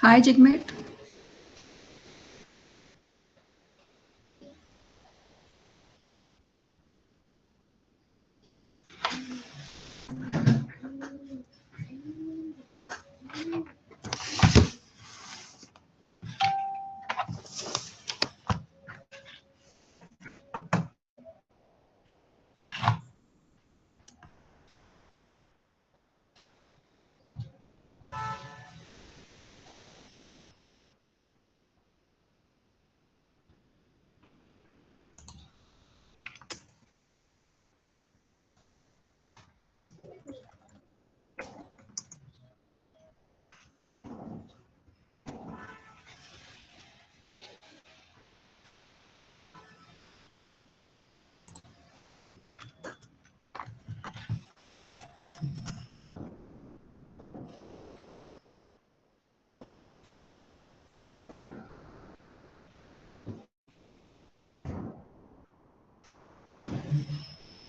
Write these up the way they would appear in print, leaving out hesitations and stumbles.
Hi, Jigmeet.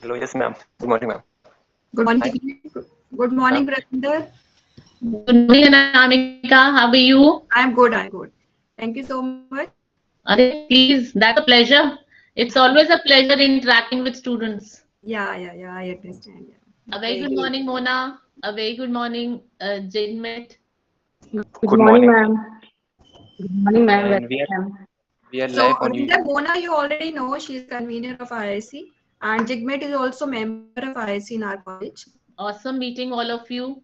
Hello, yes, ma'am. Good morning, ma'am. Good morning, Hi, Jigmeet. Good morning, ma'am. Ravinder. Good morning, Anamika. How are you? I'm good. I'm good. Thank you so much. Are please, that's a pleasure. It's always a pleasure interacting with students. Yeah. I understand. Yeah. A very Very good good. morning, Mona. A very good morning, Jigmet. Good Good morning, morning, ma'am. Good morning, ma'am. and Welcome. we are So, live on you. Ravinder, Mona, you already know she's convener of IIC, and Jigmeet is also member of IIC in our college. Awesome meeting all of you.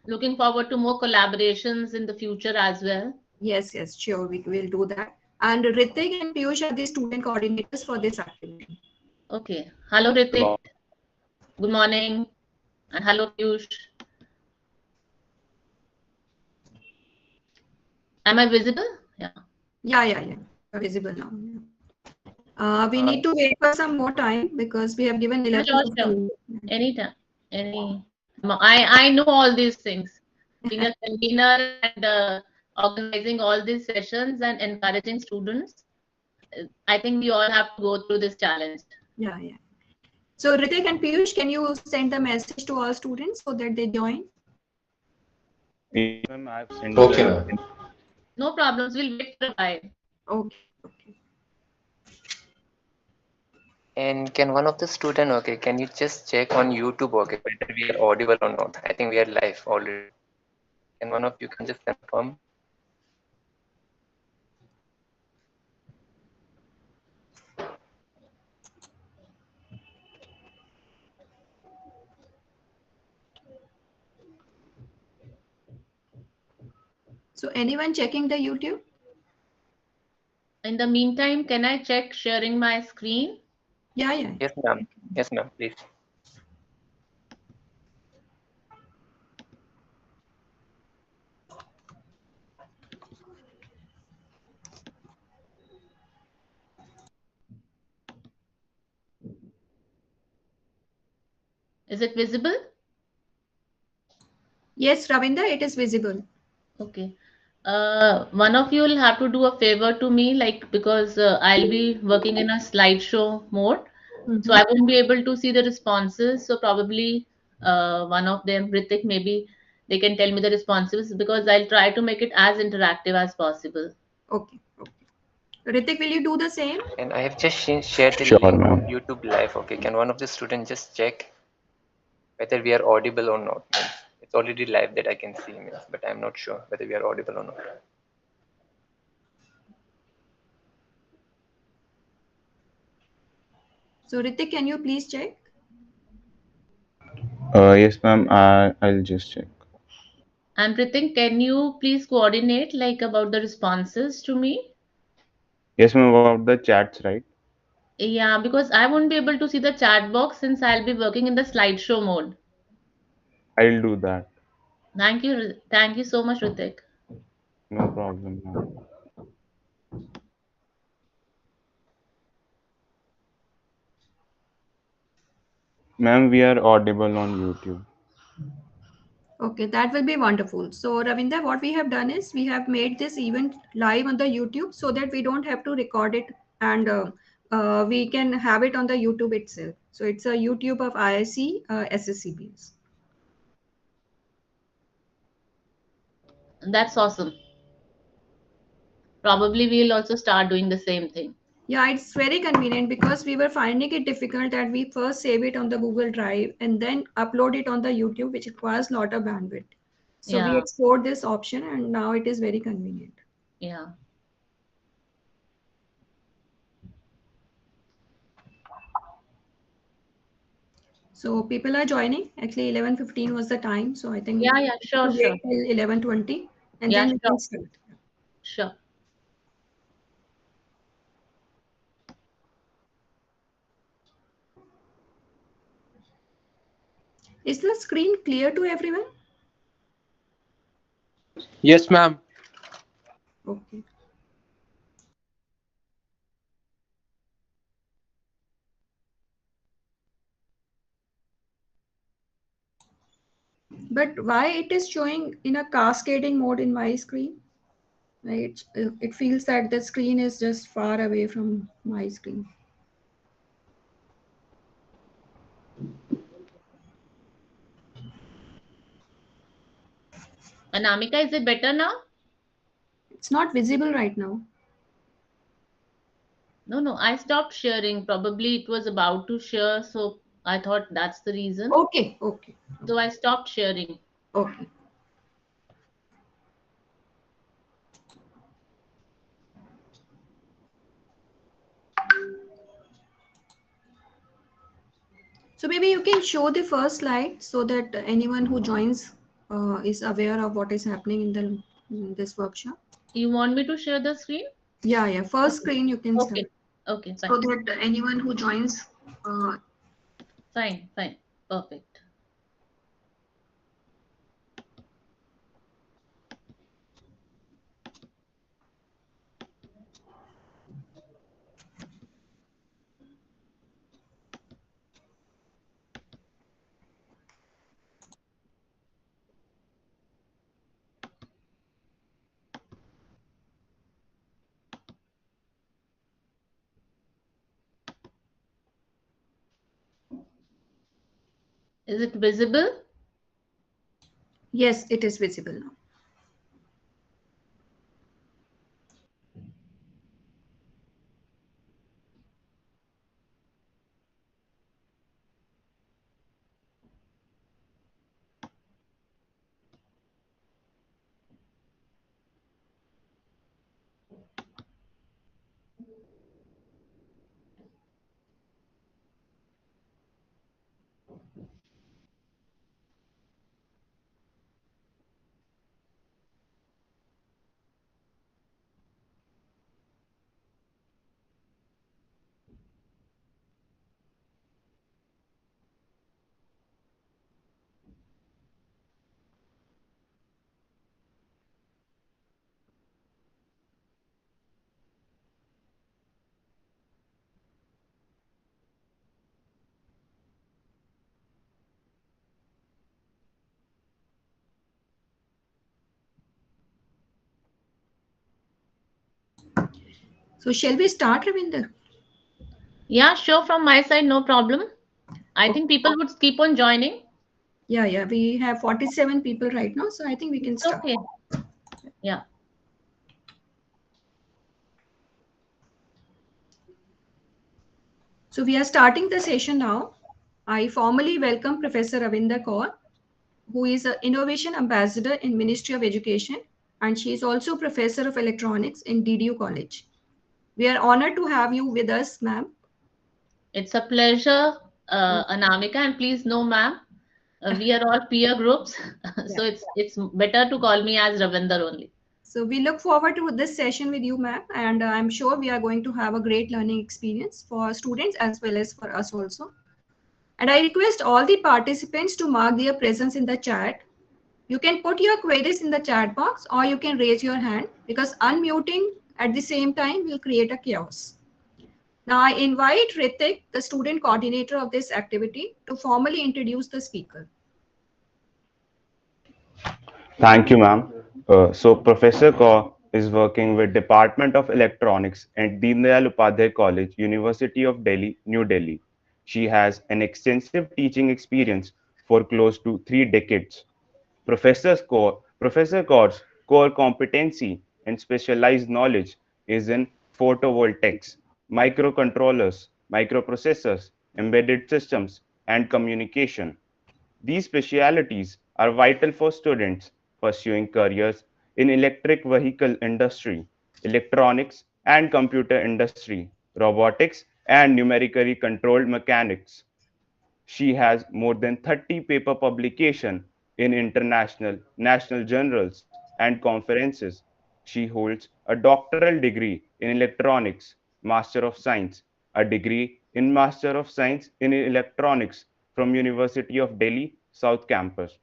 Looking forward to more collaborations in the future as well. Yes, sure. We will do that. And Ritik and Piyush are the student coordinators for this activity. Okay. Hello, Ritik. Good morning. And hello, Piyush. Am I visible? Yeah. Yeah. You're visible now. Yeah. We Uh, need to wait for some more time because we have given Yeah, sure, sure. 11:15. Anytime. I know all these things. Being a convener and organizing all these sessions and encouraging students, I think we all have to go through this challenge. Yeah. So Ritik and Piyush, can you send the message to all students so that they join? Yes, ma'am. I've sent Okay, the. ma'am. No problems. We'll wait for a while. Okay. and can one of the student, okay, can you just check on YouTube, okay, whether we are audible or not? I think we are live already. Can one of you can just confirm? So anyone checking the YouTube? In the meantime, can I check sharing my screen? Yeah. Yes, ma'am. Yes, ma'am. Please. Is it visible? Yes, Ravinder, it is visible. Okay. One of you will have to do a favor to me, like because I'll be working in a slideshow mode, so Mhm. I won't be able to see the responses. So probably one of them, Ritik, maybe they can tell me the responses because I'll try to make it as interactive as possible. Okay. Ritik, will you do the same? And I have just shared the Sure, link of ma'am. YouTube live. Okay, can one of the students just check whether we are audible or not? Means it's already live that I can see, means, but I'm not sure whether we are audible or not. So Ritik, can you please check? Yes, ma'am. I'll just check. And Ritik, can you please coordinate like about the responses to me? Yes, ma'am. About the chats, right? Yeah, because I won't be able to see the chat box since I'll be working in the slideshow mode. I'll do that. Thank you so much, Ritik. No problem, ma'am. Ma'am, we are audible on YouTube. Okay, that will be wonderful. So Ravinder, what we have done is we have made this event live on the YouTube so that we don't have to record it and we can have it on the YouTube itself. So it's a YouTube of IIC SSCBS. That's awesome. probably we'll also start doing the same thing. Yeah, it's very convenient because we were finding it difficult that we first save it on the Google Drive and then upload it on the YouTube, which requires a lot of bandwidth. So we Yeah, explored this option and now it is very convenient. yeah. So people are joining. Actually, 11:15 was the time. So I think Yeah, yeah, to sure, sure. wait till 11:20 and Yeah, then we sure, can start. sure. Is the screen clear to everyone? Yes, ma'am. Okay. But why it is showing in a cascading mode in my screen? Right? It feels that the screen is just far away from my screen. Anamika, is it better now? It's not visible right now. No, no, I stopped sharing. Probably it was about to share, so I thought that's the reason. Okay, okay, So I stopped sharing. okay. So maybe you can show the first slide so that anyone who joins is aware of what is happening in this workshop. You want me to share the screen? Yeah, yeah. First Okay, screen you can okay, start okay, so fine, that anyone who joins. fine, fine, perfect. Is it visible? Yes, it is visible now. So shall we start, Ravinder? Yeah, sure, from my side, no problem. I Okay. think people would keep on joining. Yeah, yeah. We have 47 people right now, so I think we can It's start. okay. Yeah. So we are starting the session now. I formally welcome Professor Ravinder Kaur, who is an Innovation Ambassador in Ministry of Education, and she is also Professor of Electronics in DDU College. We are honored to have you with us, ma'am. It's a pleasure, Anamika, and please know, ma'am, we are all peer groups, Yeah. so it's better to call me as Ravinder only. So we look forward to this session with you, ma'am, and I'm sure we are going to have a great learning experience for students as well as for us also. And I request all the participants to mark their presence in the chat. You can put your queries in the chat box or you can raise your hand because unmuting at the same time will create a chaos. Now I invite Ritik, the student coordinator of this activity, to formally introduce the speaker. Thank you, ma'am. So Professor Kaur is working with Department of Electronics at Deen Dayal Upadhyay College, University of Delhi, New Delhi. She has an extensive teaching experience for close to 3 decades. Professor Kaur's core competency and specialized knowledge is in photovoltaics, microcontrollers, microprocessors, embedded systems, and communication. These specialities are vital for students pursuing careers in electric vehicle industry, electronics and computer industry, robotics and numerically controlled mechanics. She has more than 30 paper publications in international, national journals and conferences. She holds a doctoral degree in electronics, Master of Science, a degree in Master of Science in Electronics from University of Delhi South Campus.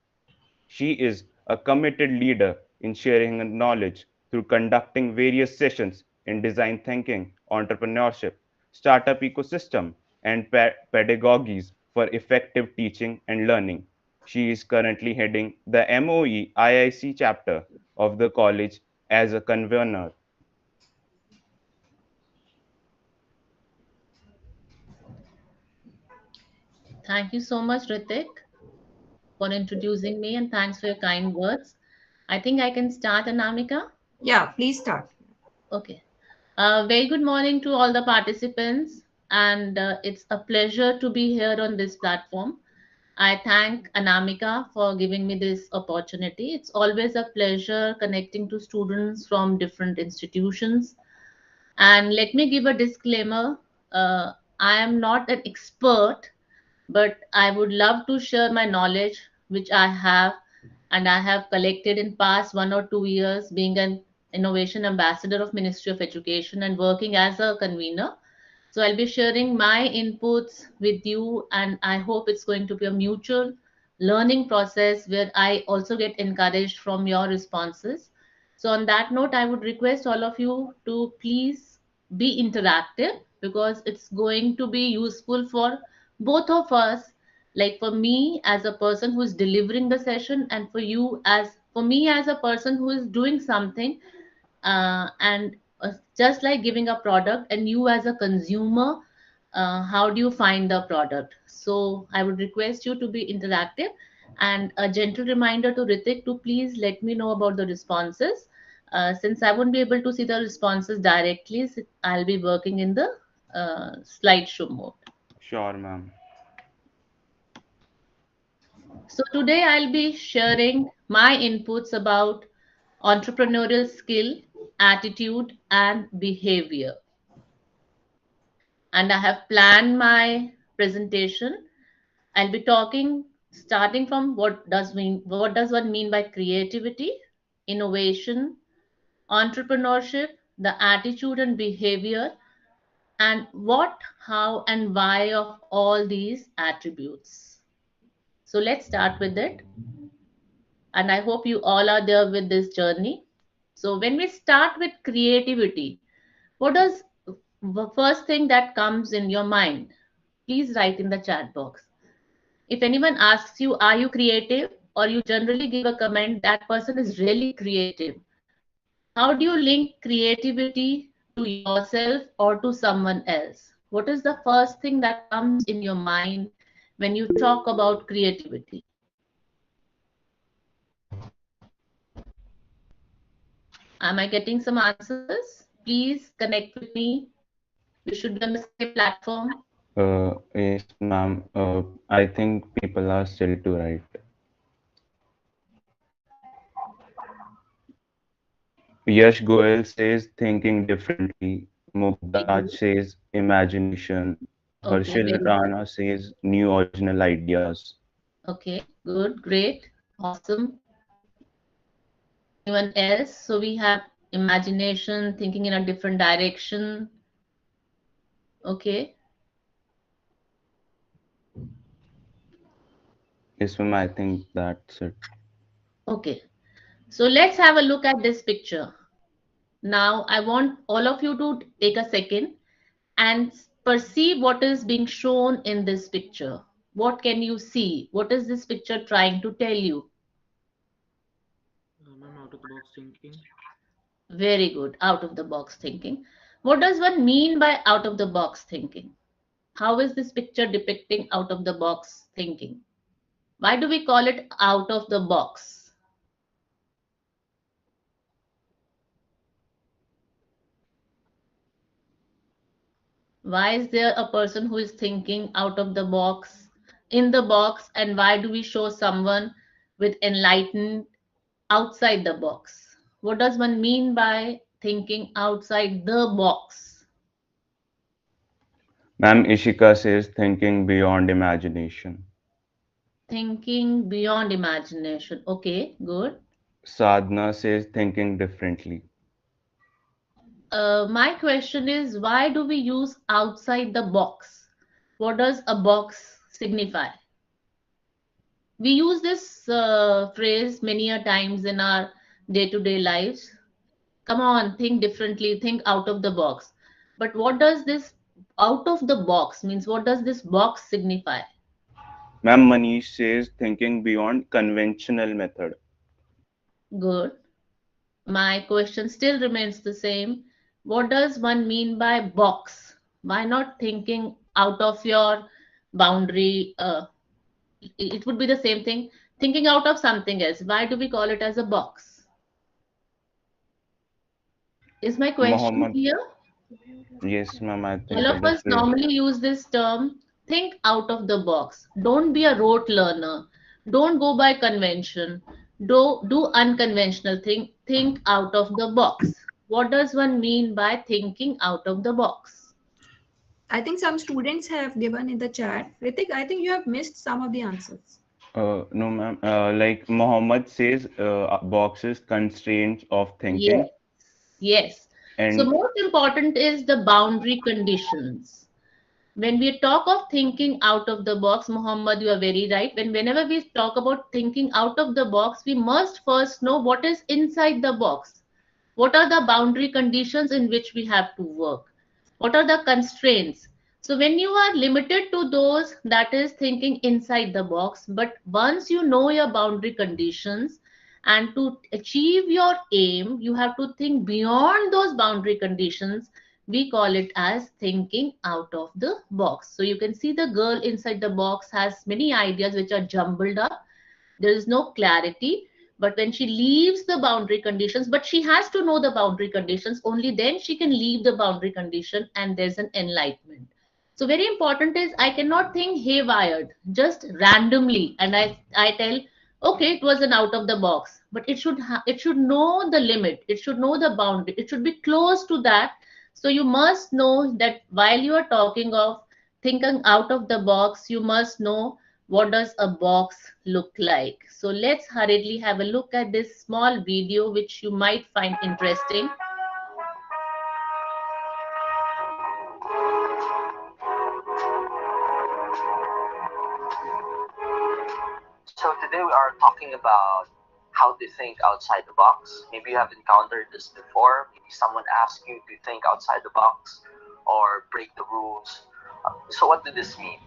She is a committed leader in sharing her knowledge through conducting various sessions in design thinking, entrepreneurship, startup ecosystem, and pedagogies for effective teaching and learning. She is currently heading the MOE IIC chapter of the college as a convener. Thank you so much, Ritik, for introducing me, and thanks for your kind words. I think I can start, Anamika. Yeah, please start. Okay. Very good morning to all the participants, and it's a pleasure to be here on this platform. I thank Anamika for giving me this opportunity. It's always a pleasure connecting to students from different institutions. And let me give a disclaimer. I am not an expert, but I would love to share my knowledge, which I have and I have collected in past 1 or 2 years being an innovation ambassador of Ministry of Education and working as a convener. So I'll be sharing my inputs with you, and I hope it's going to be a mutual learning process where I also get encouraged from your responses. So on that note, I would request all of you to please be interactive because it's going to be useful for both of us, like for me as a person who is delivering the session, and for me as a person who is doing something, and just like giving a product and you as a consumer, how do you find the product? So I would request you to be interactive, and a gentle reminder to Ritik to please let me know about the responses. Since I won't be able to see the responses directly, I'll be working in the slideshow mode. Sure, ma'am. So today I'll be sharing my inputs about entrepreneurial skill, attitude, and behavior. And I have planned my presentation. I'll be talking starting from what does one mean by creativity, innovation, entrepreneurship, the attitude and behavior, and what, how, and why of all these attributes. So let's start with it. And I hope you all are there with this journey. So when we start with creativity, what does the first thing that comes in your mind? Please write in the chat box. If anyone asks you, are you creative? Or you generally give a comment, that person is really creative. How do you link creativity to yourself or to someone else? What is the first thing that comes in your mind when you talk about creativity? Am I getting some answers? Please connect with me. We should be on the same platform. Yes, ma'am. I think people are still to write. Yash Goel says thinking differently. Very Mugdaj good. says imagination. Okay, Harshil very good. Rana says new original ideas. Okay, good, great, awesome. Anyone else? So we have imagination, thinking in a different direction. Okay, Yes, ma'am. I think that's it. okay. So let's have a look at this picture. Now, I want all of you to take a second and perceive what is being shown in this picture. What can you see? What is this picture trying to tell you? Ma'am, out of the box thinking. Very good, out of the box thinking. What does one mean by out of the box thinking? How is this picture depicting out of the box thinking? Why do we call it out of the box? Why is there a person who is thinking out of the box, in the box, and why do we show someone with enlightened outside the box? What does one mean by thinking outside the box? Ma'am, Ishika says thinking beyond imagination. Thinking beyond imagination. Okay, good. Sadhna says thinking differently. My question is, why do we use outside the box? What does a box signify? We use this phrase many a times in our day-to-day lives. Come on, think differently, think out of the box. But what does this out of the box means? What does this box signify? Ma'am, Manish says thinking beyond conventional method. Good. My question still remains the same. What does one mean by box? Why not thinking out of your boundary? It would be the same thing. Thinking out of something else. Why do we call it as a box? Is my question Mohammed, clear? yes, ma'am, I All think of it is us clear. normally use this term, think out of the box. Don't be a rote learner. Don't go by convention. Do unconventional thing. Think out of the box. What does one mean by thinking out of the box? I think some students have given in the chat. Ritik, I think you have missed some of the answers. No, ma'am. Like Mohammed says, boxes constraints of Yes, thinking, yes. So and most important is the boundary conditions. When we talk of thinking out of the box, Muhammad, you are very right. Whenever we talk about thinking out of the box, we must first know what is inside the box. What are the boundary conditions in which we have to work? What are the constraints? So when you are limited to those, that is thinking inside the box. But once you know your boundary conditions, and to achieve your aim, you have to think beyond those boundary conditions. We call it as thinking out of the box. So you can see the girl inside the box has many ideas which are jumbled up. There is no clarity. But when she leaves the boundary conditions, but she has to know the boundary conditions, only then she can leave the boundary condition and there's an enlightenment. So very important is I cannot think haywired, just randomly, and I tell, okay, it was an out of the box, but it should know the limit, it should know the boundary, it should be close to that. So you must know that while you are talking of thinking out of the box, you must know what does a box look like. So let's hurriedly have a look at this small video which you might find interesting. So today we are talking about how to think outside the box. Maybe you have encountered this before. Maybe someone asked you to think outside the box or break the rules. So what does this mean?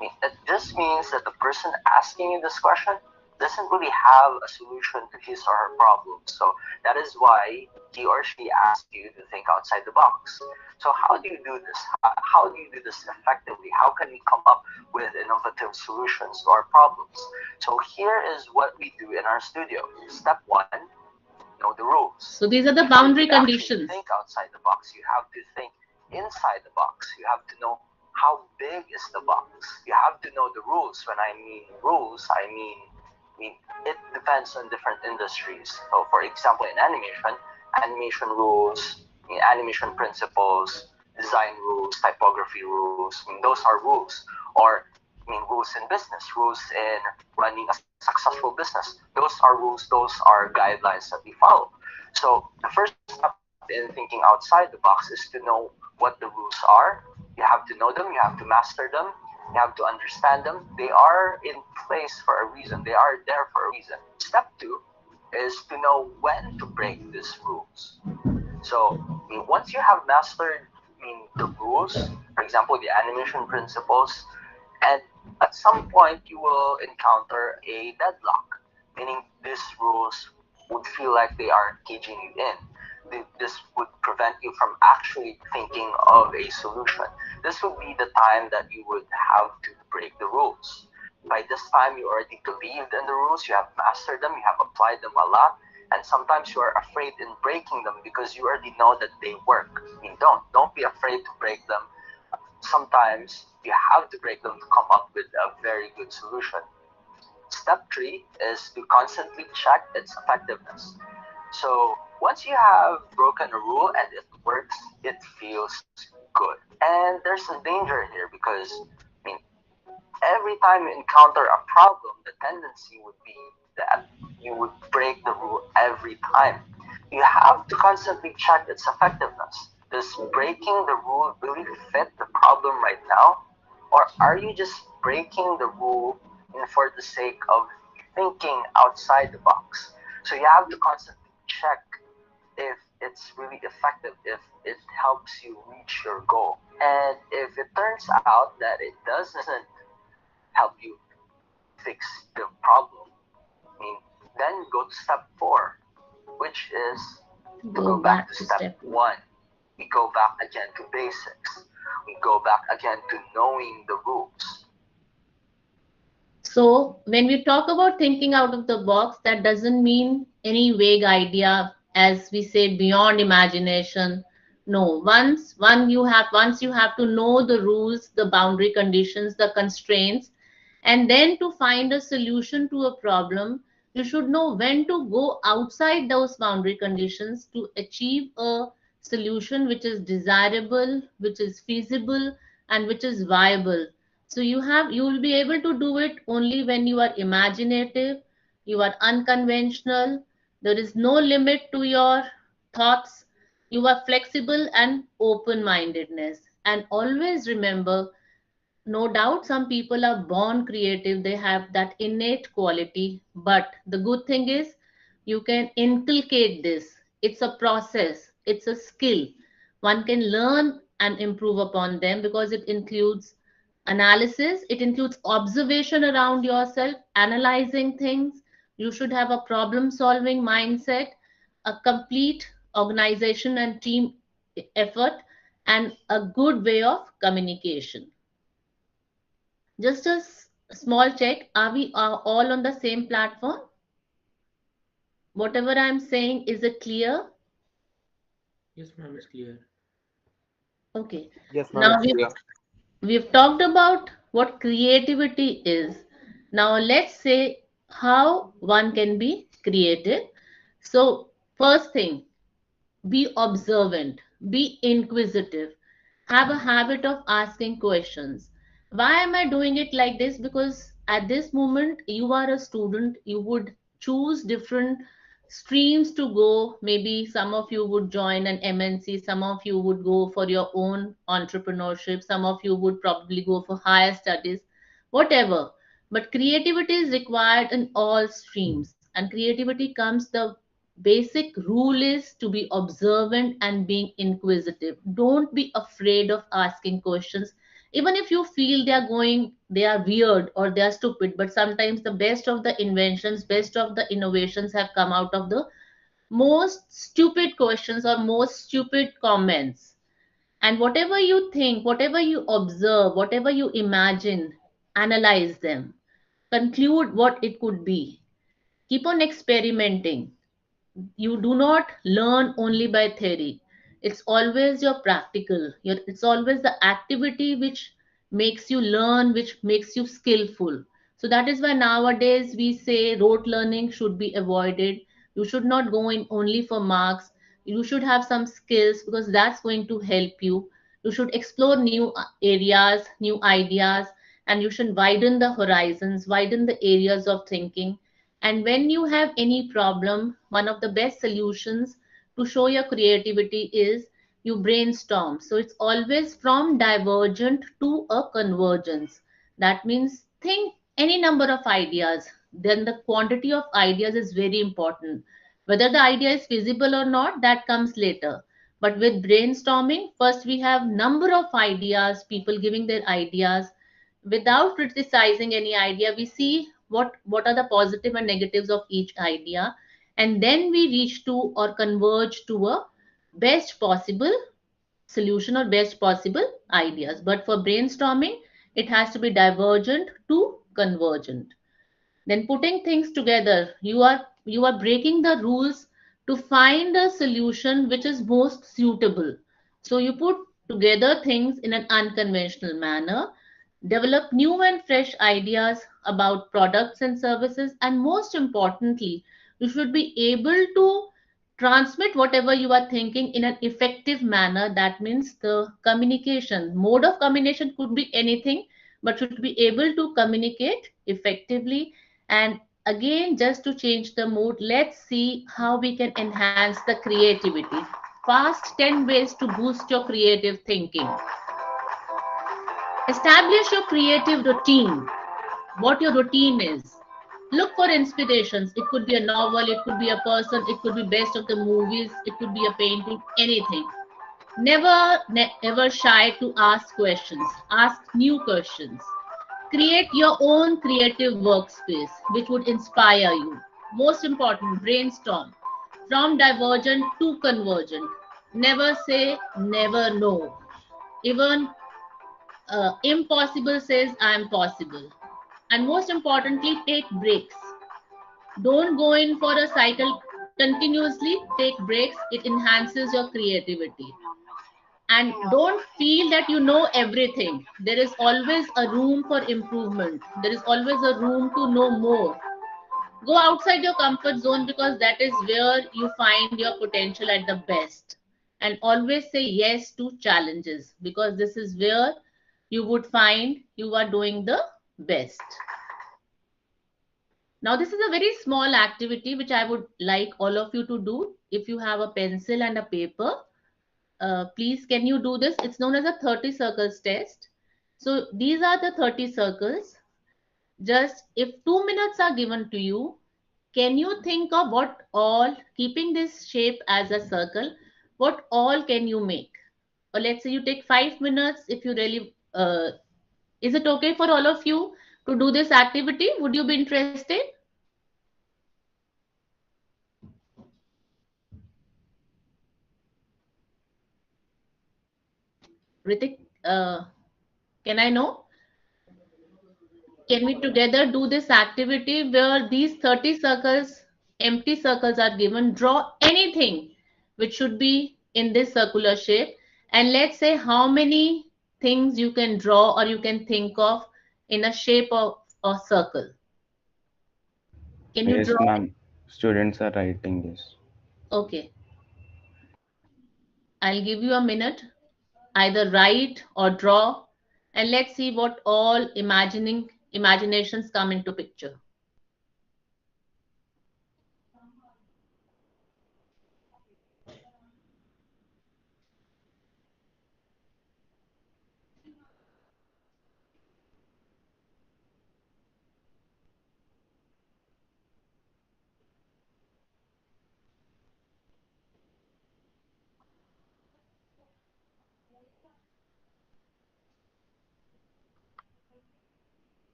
It just means that the person asking you this question doesn't really have a solution to his or her problem. So that is why he or she asks you to think outside the box. So how do you do this? How do you do this effectively? How can we come up with innovative solutions to our problems? So here is what we do in our studio. Step one, know the rules. So these are the Before boundary you actually conditions. think outside the box, you have to think inside the box. You have to know how big is the box. You have to know the rules. When I mean rules, I mean it depends on different industries. So for example, in animation rules, animation principles, design rules, typography rules, those are rules. Or rules in business, rules in running a successful business. Those are rules, those are guidelines that we follow. So the first step in thinking outside the box is to know what the rules are. You have to know them, you have to master them, you have to understand them. They are in place for a reason, they are there for a reason. Step two is to know when to break these rules. So once you have mastered the rules, for example, the animation principles, and at some point you will encounter a deadlock, meaning these rules would feel like they are caging you in. This would prevent you from actually thinking of a solution. This would be the time that you would have to break the rules. By this time, you already believed in the rules, you have mastered them, you have applied them a lot, and sometimes you are afraid in breaking them because you already know that they work. Don't be afraid to break them. sometimes you have to break them to come up with a very good solution. Step 3 is to constantly check its effectiveness. So once you have broken a rule and it works, it feels good. And there's a danger here because, I mean, every time you encounter a problem, the tendency would be that you would break the rule every time. You have to constantly check its effectiveness. Does breaking the rule really fit the problem right now? Or are you just breaking the rule for the sake of thinking outside the box? So you have to constantly check if it's really effective, if it helps you reach your goal. And if it turns out that it doesn't help you fix the problem, I mean, then go to step 4, which is to go back to step 1. We go back again to basics. We go back again to knowing the rules. So when we talk about thinking out of the box, that doesn't mean any vague idea, as we say, beyond imagination. No, once you have to know the rules, the boundary conditions, the constraints, and then to find a solution to a problem, you should know when to go outside those boundary conditions to achieve a solution which is desirable, which is feasible, and which is viable. So you will be able to do it only when you are imaginative, you are unconventional, there is no limit to your thoughts, you are flexible and open mindedness. And always remember, no doubt some people are born creative, they have that innate quality, but the good thing is you can inculcate this. It's a process, it's a skill. One can learn and improve upon them because it includes analysis, it includes observation around yourself, analyzing things. You should have a problem solving mindset, a complete organization and team effort, and a good way of communication. Just a small check. Are we are all on the same platform? Whatever I'm saying, is it clear? Yes, ma'am, it's clear. Okay. Yes, ma'am, Now it's clear. we've talked about what creativity is. Now let's say how one can be creative. So first thing, be observant, be inquisitive, have a habit of asking questions. Why am I doing it like this? Because at this moment, you are a student, you would choose different streams to go. Maybe some of you would join an MNC, some of you would go for your own entrepreneurship, some of you would probably go for higher studies, whatever. But creativity is required in all streams, and creativity comes the basic rule is to be observant and being inquisitive. Don't be afraid of asking questions, even if you feel they are weird or they are stupid. But sometimes the best of the inventions, best of the innovations have come out of the most stupid questions or most stupid comments. And whatever you think, whatever you observe, whatever you imagine, analyze them, conclude what it could be, keep on experimenting. You do not learn only by theory. It's always your practical, it's always the activity which makes you learn, which makes you skillful. So that is why nowadays we say rote learning should be avoided. You should not go in only for marks. You should have some skills because that's going to help you. You should explore new areas, new ideas, and you should widen the horizons, widen the areas of thinking. And when you have any problem, one of the best solutions to show your creativity is you brainstorm. So it's always from divergent to a convergence. That means think any number of ideas. Then the quantity of ideas is very important. Whether the idea is feasible or not, that comes later. But with brainstorming, first we have number of ideas, people giving their ideas without criticizing any idea. We see what are the positive and negatives of each idea, and then we reach to or converge to a best possible solution or best possible ideas. But for brainstorming, it has to be divergent to convergent. Then putting things together, you are breaking the rules to find a solution which is most suitable. So you put together things in an unconventional manner, develop new and fresh ideas about products and services, and most importantly, you should be able to transmit whatever you are thinking in an effective manner. That means the communication, mode of communication could be anything, but should be able to communicate effectively. And again, just to change the mood, let's see how we can enhance the creativity. Fast 10 ways to boost your creative thinking. Establish your creative routine, what your routine is. Look for inspirations. It could be a novel, it could be a person, it could be best of the movies, it could be a painting, anything. Ever shy to ask questions. Ask new questions. Create your own creative workspace which would inspire you. Most important, brainstorm. From divergent to convergent. Never say never no. Even impossible says I am possible. And most importantly, take breaks. Don't go in for a cycle continuously. Take breaks. It enhances your creativity. And don't feel that you know everything. There is always a room for improvement. There is always a room to know more. Go outside your comfort zone because that is where you find your potential at the best. And always say yes to challenges because this is where you would find you are doing the best. Now, this is a very small activity which I would like all of you to do. If you have a pencil and a paper, please can you do this? It's known as a 30 circles test. So these are the 30 circles. Just if 2 minutes are given to you, can you think of what all, keeping this shape as a circle, what all can you make? Or let's say you take 5 minutes if you really, is it okay for all of you to do this activity? Would you be interested? Ritik, can I know? Can we together do this activity where these 30 circles, empty circles are given? Draw anything which should be in this circular shape. And let's say how many things you can draw or you can think of in a shape of a circle. Can you Yes, draw? ma'am. Students are writing this. Okay. I'll give you a minute. Either write or draw. And let's see what all imaginations come into picture.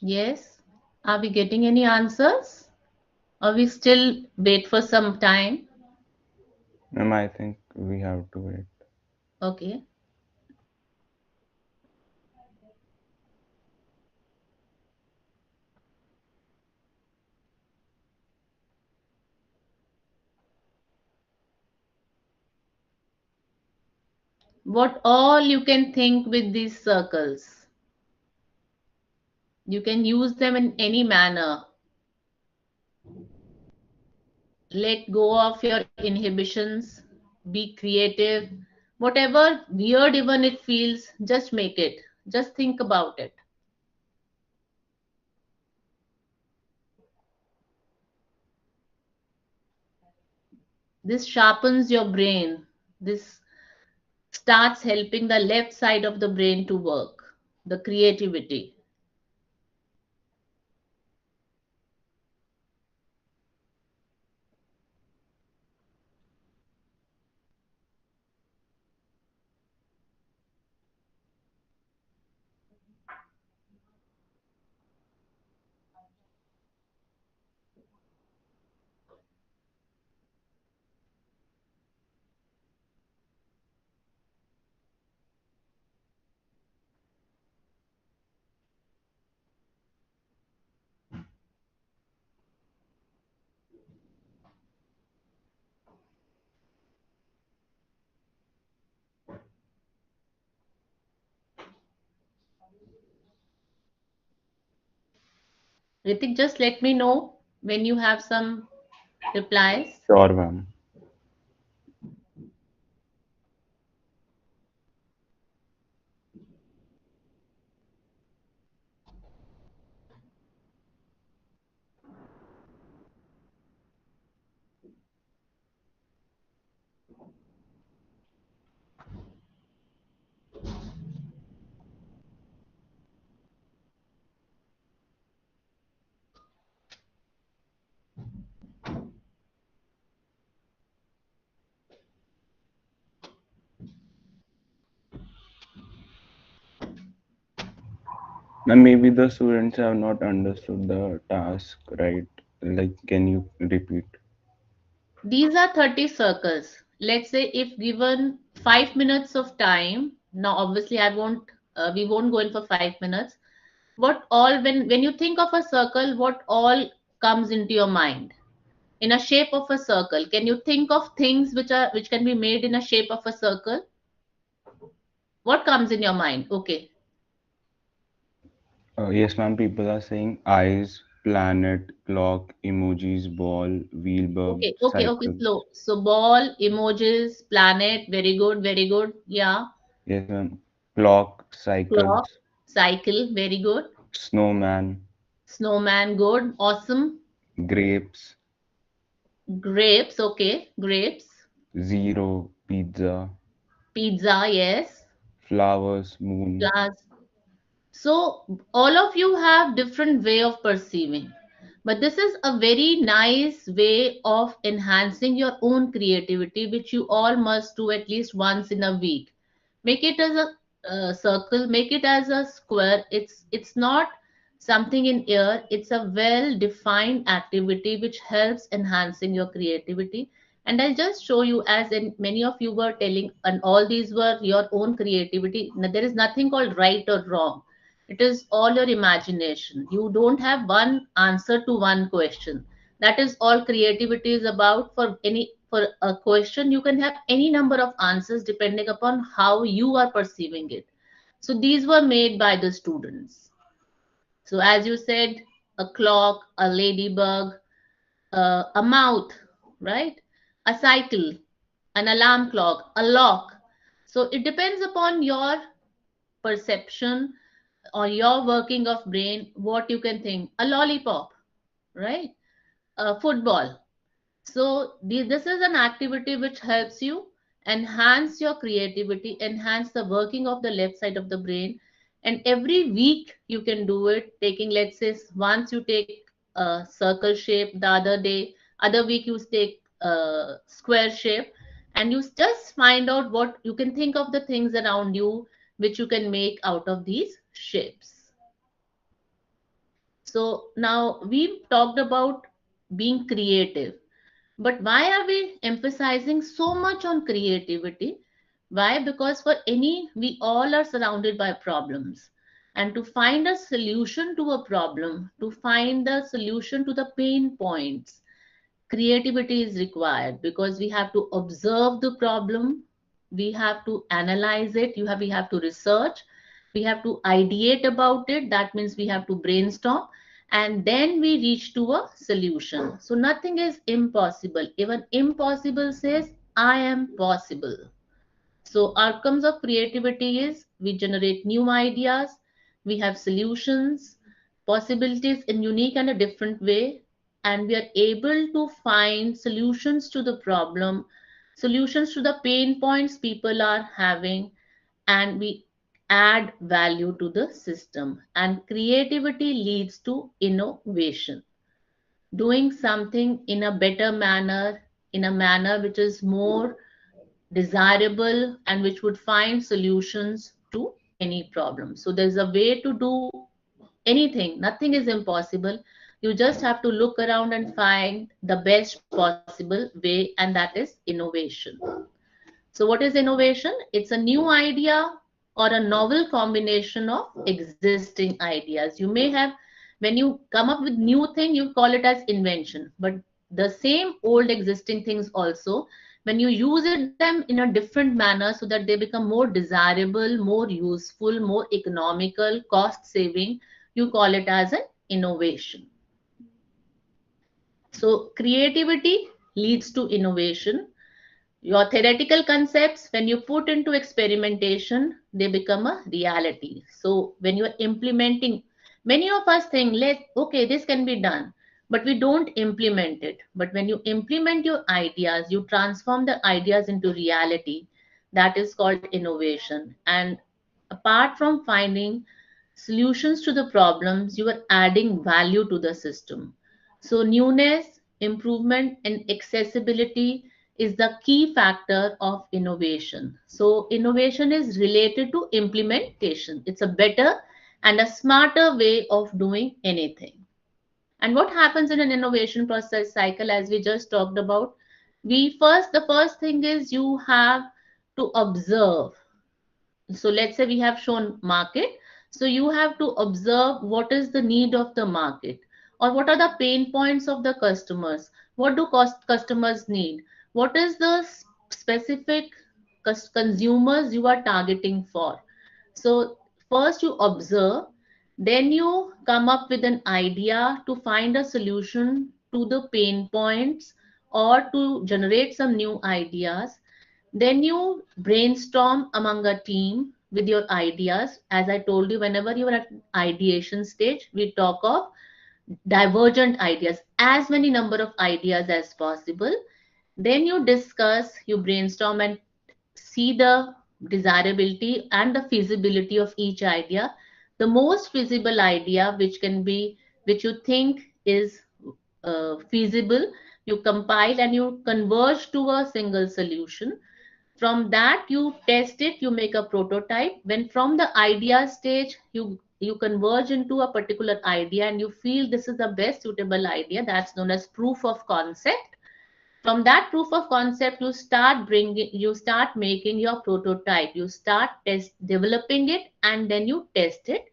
Yes. Are we getting any answers? Or we still wait for some time? Ma'am, I think we have to wait. Okay. What all you can think with these circles? You can use them in any manner. Let go of your inhibitions. Be creative. Whatever weird even it feels, just make it. Just think about it. This sharpens your brain. This starts helping the left side of the brain to work, the creativity. Ritik, just let me know when you have some replies. Sure, ma'am. Ma'am, maybe the students have not understood the task, right? Like, can you repeat? These are 30 circles. Let's say if given 5 minutes of time, now obviously we won't go in for 5 minutes. What all, when you think of a circle, what all comes into your mind? In a shape of a circle, can you think of things which can be made in a shape of a circle? What comes in your mind? Okay. Yes, ma'am. People are saying eyes, planet, clock, emojis, ball, wheel, bulb, Okay, cycles. slow. So ball, emojis, planet, very good, very good. Yeah. Yes, ma'am. Clock, Clock, cycles, cycle, very good. snowman, Snowman, good, awesome. grapes, Grapes, okay, grapes. zero, pizza, Pizza, yes. flowers, moon. Flowers. So all of you have different way of perceiving, but this is a very nice way of enhancing your own creativity, which you all must do at least once in a week. Make it as a circle, make it as a square. It's not something in air. It's a well defined activity which helps enhancing your creativity. And I'll just show you, as in many of you were telling, and all these were your own creativity. Now, there is nothing called right or wrong. It is all your imagination. You don't have one answer to one question. That is all creativity is about. For a question, you can have any number of answers depending upon how you are perceiving it. So these were made by the students. So as you said, a clock, a ladybug, a mouth, right? A cycle, an alarm clock, a lock. So it depends upon your perception or your working of brain, what you can think. A lollipop, right? A football. So this is an activity which helps you enhance your creativity, enhance the working of the left side of the brain. And every week you can do it, taking, let's say, once you take a circle shape, the other week you take a square shape, and you just find out what you can think of the things around you which you can make out of these shapes. So now we've talked about being creative. But why are we emphasizing so much on creativity? Why? Because we all are surrounded by problems. And to find a solution to a problem, to find a solution to the pain points, creativity is required, because we have to observe the problem, we have to analyze it, we have to research, we have to ideate about it. That means we have to brainstorm, and then we reach to a solution. So nothing is impossible. Even impossible says I am possible. So outcomes of creativity is we generate new ideas, we have solutions, possibilities in unique and a different way, and we are able to find solutions to the problem, solutions to the pain points people are having, and we add value to the system. And creativity leads to innovation, doing something in a better manner, in a manner which is more desirable and which would find solutions to any problem. So there's a way to do anything. Nothing is impossible. You just have to look around and find the best possible way, and that is innovation. So what is innovation? It's a new idea or a novel combination of existing ideas. You may have, when you come up with new thing, you call it as invention, but the same old existing things also, when you use it them in a different manner so that they become more desirable, more useful, more economical, cost saving, you call it as an innovation. So creativity leads to innovation. Your theoretical concepts, when you put into experimentation, they become a reality. So when you are implementing, many of us think, okay, this can be done, but we don't implement it. But when you implement your ideas, you transform the ideas into reality. That is called innovation. And apart from finding solutions to the problems, you are adding value to the system. So newness, improvement, and accessibility is the key factor of innovation. So innovation is related to implementation. It's a better and a smarter way of doing anything. And what happens in an innovation process cycle, as we just talked about, the first thing is you have to observe. So let's say we have shown market. So you have to observe what is the need of the market, or what are the pain points of the customers. What do customers need? What is the specific consumers you are targeting for? So first you observe, then you come up with an idea to find a solution to the pain points or to generate some new ideas. Then you brainstorm among a team with your ideas. As I told you, whenever you are at ideation stage, we talk of divergent ideas, as many number of ideas as possible. Then you discuss, you brainstorm and see the desirability and the feasibility of each idea. The most feasible idea which you think is feasible, you compile and you converge to a single solution. From that you test it, you make a prototype. When from the idea stage you converge into a particular idea and you feel this is the best suitable idea, that's known as proof of concept. From that proof of concept you start making your prototype, you start test developing it, and then you test it.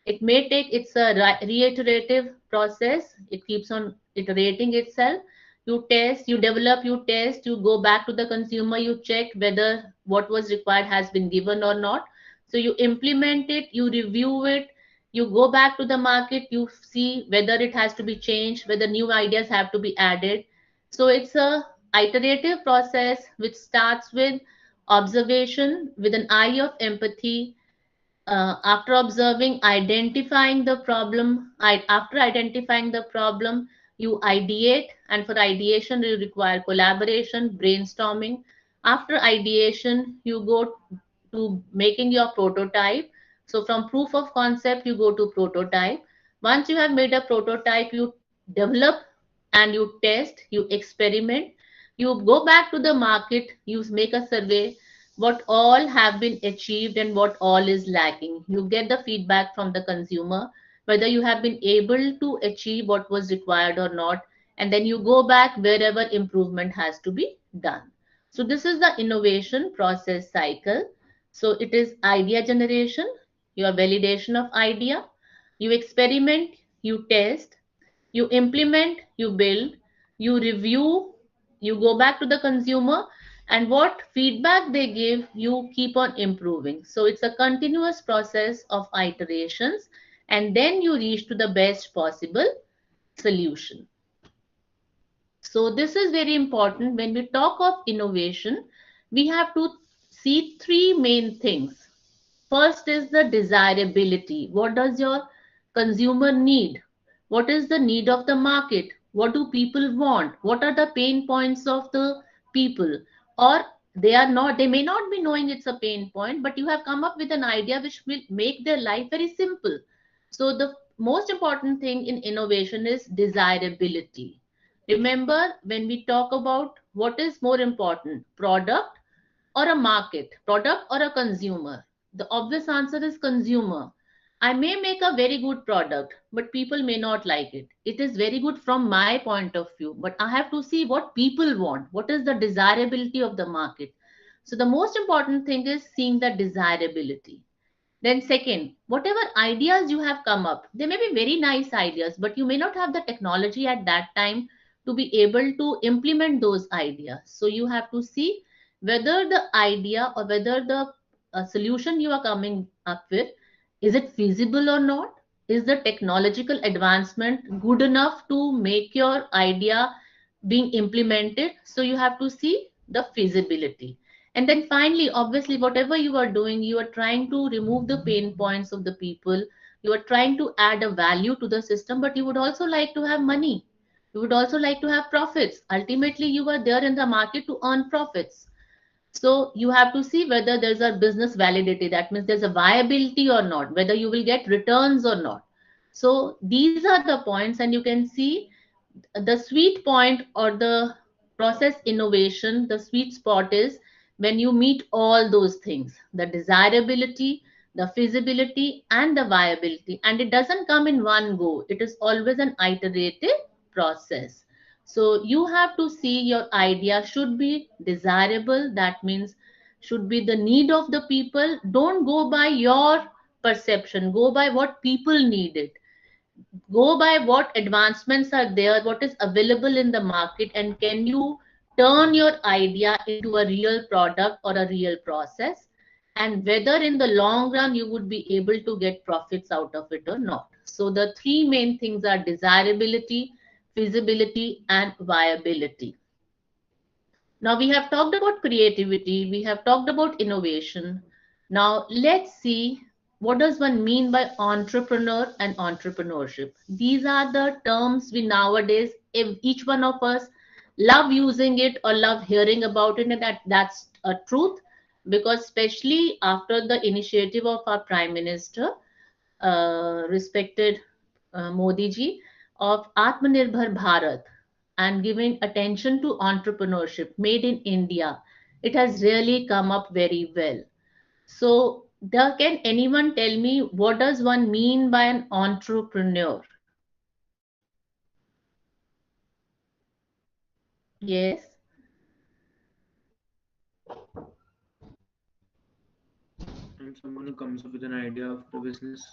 It may take, it's a reiterative process, it keeps on iterating itself. You test, you develop, you test, you go back to the consumer, you check whether what was required has been given or not. So you implement it, you review it, you go back to the market, you see whether it has to be changed, whether new ideas have to be added. So it's a iterative process which starts with observation with an eye of empathy. After observing, identifying the problem, after identifying the problem, you ideate, and for ideation you require collaboration, brainstorming. After ideation you go to making your prototype. So from proof of concept you go to prototype. Once you have made a prototype, you develop and you test, you experiment, you go back to the market, you make a survey, what all have been achieved and what all is lacking. You get the feedback from the consumer, whether you have been able to achieve what was required or not, and then you go back wherever improvement has to be done. So this is the innovation process cycle. So it is idea generation, your validation of idea, you experiment, you test, you implement, you build, you review, you go back to the consumer, and what feedback they give, you keep on improving. So it's a continuous process of iterations, and then you reach to the best possible solution. So this is very important. When we talk of innovation, we have to see three main things. First is the desirability. What does your consumer need? What is the need of the market? What do people want? What are the pain points of the people? Or they may not be knowing it's a pain point, but you have come up with an idea which will make their life very simple. So the most important thing in innovation is desirability. Remember, when we talk about what is more important, product or a market, product or a consumer, the obvious answer is consumer. I may make a very good product, but people may not like it. It is very good from my point of view, but I have to see what people want. What is the desirability of the market? So the most important thing is seeing the desirability. Then second, whatever ideas you have come up, they may be very nice ideas, but you may not have the technology at that time to be able to implement those ideas. So you have to see whether the idea or whether the solution you are coming up with, is it feasible or not? is the technological advancement good enough to make your idea being implemented? So you have to see the feasibility. And then finally, obviously, whatever you are doing, you are trying to remove the pain points of the people. You are trying to add a value to the system, but you would also like to have money. You would also like to have profits. Ultimately, you are there in the market to earn profits. So you have to see whether there's a business validity. That means there's a viability or not, whether you will get returns or not. So these are the points, and you can see the sweet point or the process innovation, the sweet spot is when you meet all those things, the desirability, the feasibility, and the viability. And it doesn't come in one go, it is always an iterative process. So you have to see your idea should be desirable, that means should be the need of the people. Don't go by your perception, go by what people need it. Go by what advancements are there, what is available in the market, and can you turn your idea into a real product or a real process, and whether in the long run you would be able to get profits out of it or not. So the three main things are desirability, feasibility, and viability. Now we have talked about creativity, we have talked about innovation. Now let's see, what does one mean by entrepreneur and entrepreneurship? These are the terms we nowadays, if each one of us love using it or love hearing about it, and that's a truth, because especially after the initiative of our Prime Minister, respected Modi ji, of Atmanirbhar Bharat, and giving attention to entrepreneurship made in India, it has really come up very well. So, can anyone tell me what does one mean by an entrepreneur? Yes, And someone who comes up with an idea of the business.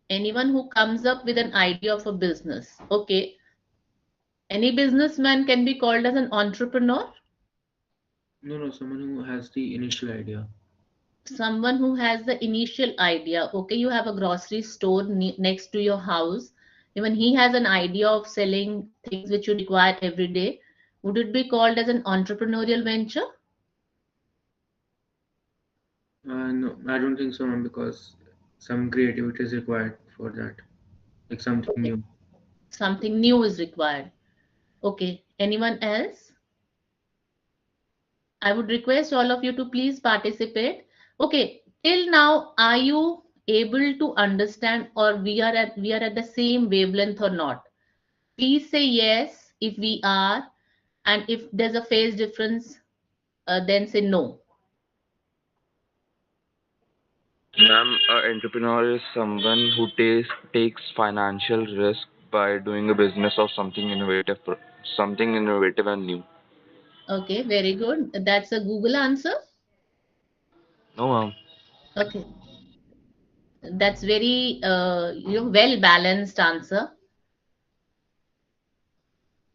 anyone who comes up with an idea of a business. Okay, any businessman can be called as an entrepreneur. No, no, someone who has the initial idea. Someone who has the initial idea. Okay, you have a grocery store next to your house. Even he has an idea of selling things which you require every day. Would it be called as an entrepreneurial venture? No, I don't think so, ma'am, because some creativity is required for that, like something Okay, new. something new is required. Okay, anyone else? I would request all of you to please participate. Okay, till now, are you able to understand, or we are at the same wavelength or not? Please say yes if we are, and if there's a phase difference, then say no. Ma'am, an entrepreneur is someone who takes financial risk by doing a business of something innovative and new. Okay, very good. That's a Google answer. No, ma'am. Okay, that's very well balanced answer.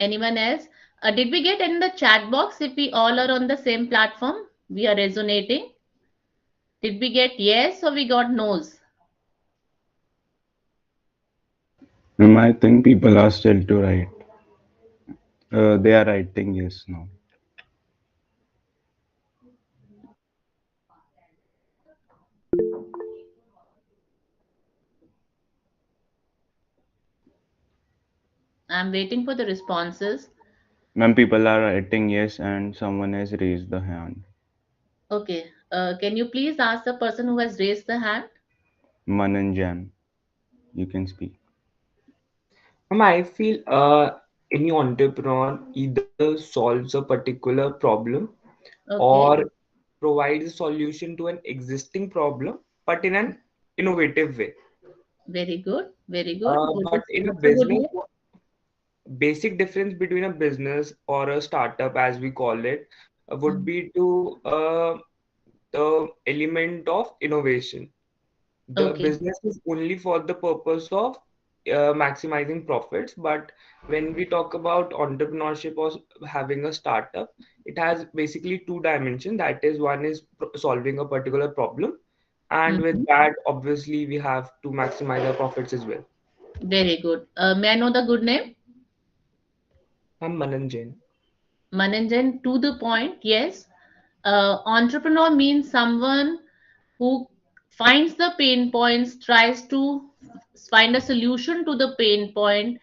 Anyone else? Did we get in the chat box if we all are on the same platform? We are resonating. Did we get yes or we got no's? I think people are still to write. They are writing yes now. I'm waiting for the responses. Ma'am, people are writing yes, and someone has raised the hand. Okay, can you please ask the person who has raised the hand? Mananjan, you can speak. I feel any entrepreneur either solves a particular problem Okay, or provides a solution to an existing problem, but in an innovative way. very good, very good. Good, But in a that's a good business, name. basic difference between a business or a startup, as we call it, would Mm. be to the element of innovation. The Okay, business is only for the purpose of maximizing profits, but when we talk about entrepreneurship or having a startup, it has basically two dimensions. That is, one is solving a particular problem, And with Mhm. that, obviously, we have to maximize our profits as well. Very good. May I know the good name? I'm Manan Jain. Mananjan, to the point, yes. Entrepreneur means someone who finds the pain points, tries to find a solution to the pain point,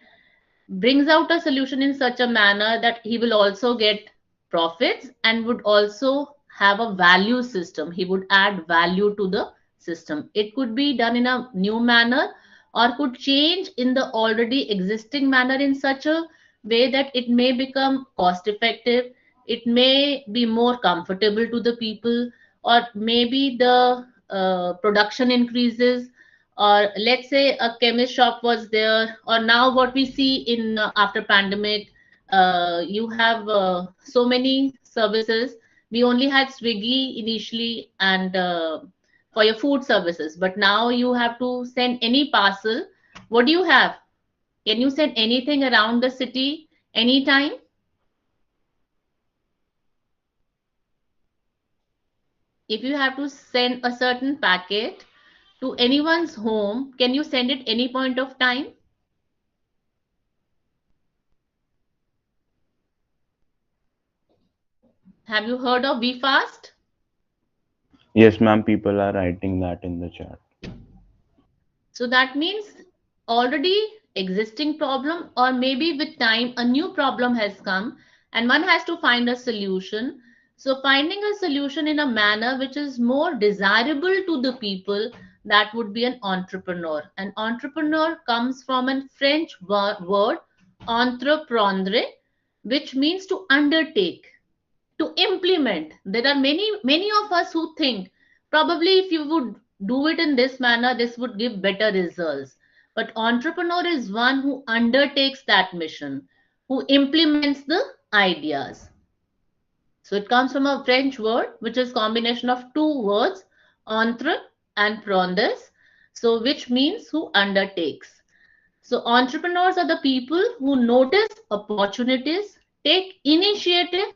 brings out a solution in such a manner that he will also get profits and would also have a value system. He would add value to the system. It could be done in a new manner or could change in the already existing manner in such a way that it may become cost effective, it may be more comfortable to the people, or maybe the production increases, or let's say a chemist shop was there, or now what we see in after pandemic, you have so many services. We only had Swiggy initially and for your food services, but now you have to send any parcel. What do you have? Can you send anything around the city anytime? If you have to send a certain packet to anyone's home, can you send it any point of time? Have you heard of VFast? Yes, ma'am. People are writing that in the chat. So that means already existing problem, or maybe with time a new problem has come and one has to find a solution. So finding a solution in a manner which is more desirable to the people, that would be an entrepreneur. An entrepreneur comes from a French word entreprendre, which means to undertake, to implement. There are many of us who think probably if you would do it in this manner, this would give better results. But entrepreneur is one who undertakes that mission, who implements the ideas. So it comes from a French word, which is combination of two words, entre and prendes, so which means who undertakes. So entrepreneurs are the people who notice opportunities, take initiative,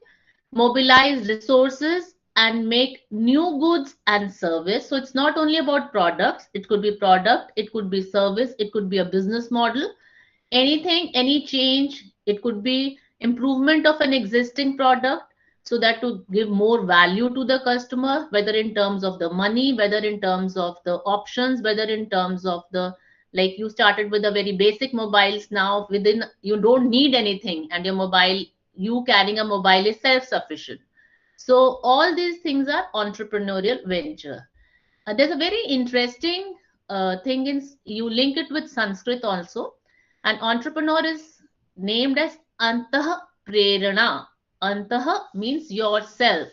mobilize resources, and make new goods and service. So it's not only about products, it could be product, it could be service, it could be a business model, anything, any change. It could be improvement of an existing product, so that to give more value to the customer, whether in terms of the money, whether in terms of the options, whether in terms of the, like you started with the very basic mobiles, now within you don't need anything and your mobile, you carrying a mobile is self sufficient. So all these things are entrepreneurial venture. There's a very interesting thing in, you link it with Sanskrit also. An entrepreneur is named as Antah Prerana. Antah means yourself,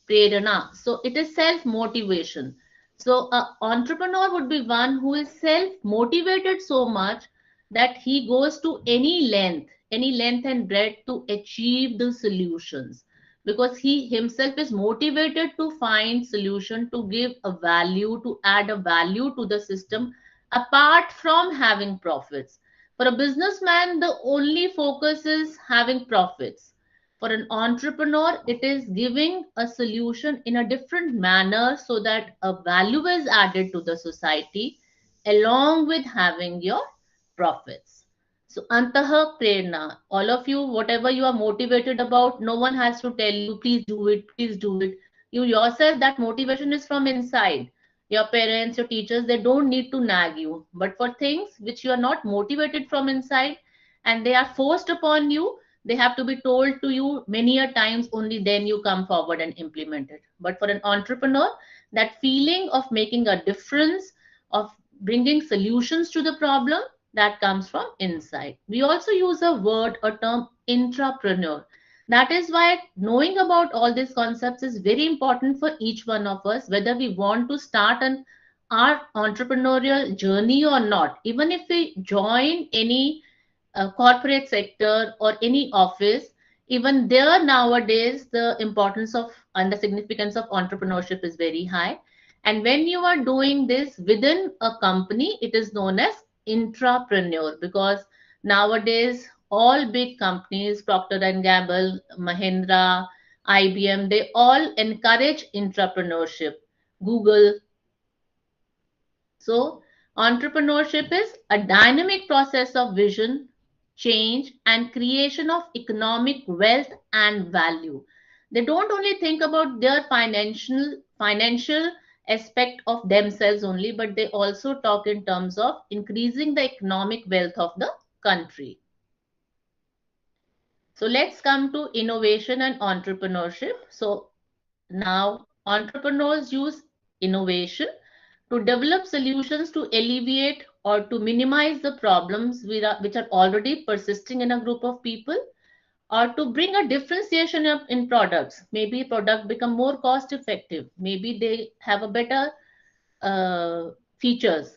Prerana. So it is self motivation. So an entrepreneur would be one who is self motivated so much that he goes to any length and breadth to achieve the solutions, because he himself is motivated to find solution, to give a value, to add a value to the system apart from having profits. For a businessman, the only focus is having profits. For an entrepreneur, it is giving a solution in a different manner so that a value is added to the society along with having your profits. So, Antaha Prerna, all of you, whatever you are motivated about, no one has to tell you, please do it, please do it. You yourself, that motivation is from inside. Your parents, your teachers, they don't need to nag you. But for things which you are not motivated from inside and they are forced upon you, they have to be told to you many a times, only then you come forward and implement it. But for an entrepreneur, that feeling of making a difference, of bringing solutions to the problem, that comes from inside. We also use a word, a term, intrapreneur. That is why knowing about all these concepts is very important for each one of us, whether we want to start an our entrepreneurial journey or not. Even if we join any corporate sector or any office, even there nowadays the importance of and the significance of entrepreneurship is very high. And when you are doing this within a company, it is known as intrapreneur, because nowadays all big companies, Procter and Gamble, Mahindra, IBM, they all encourage entrepreneurship. Google, So, entrepreneurship is a dynamic process of vision, change, and creation of economic wealth and value. They don't only think about their financial aspect of themselves only, but they also talk in terms of increasing the economic wealth of the country. So let's come to innovation and entrepreneurship. So now entrepreneurs use innovation to develop solutions to alleviate or to minimize the problems which are already persisting in a group of people, or to bring a differentiation in products. Maybe product become more cost effective, maybe they have a better uh, features,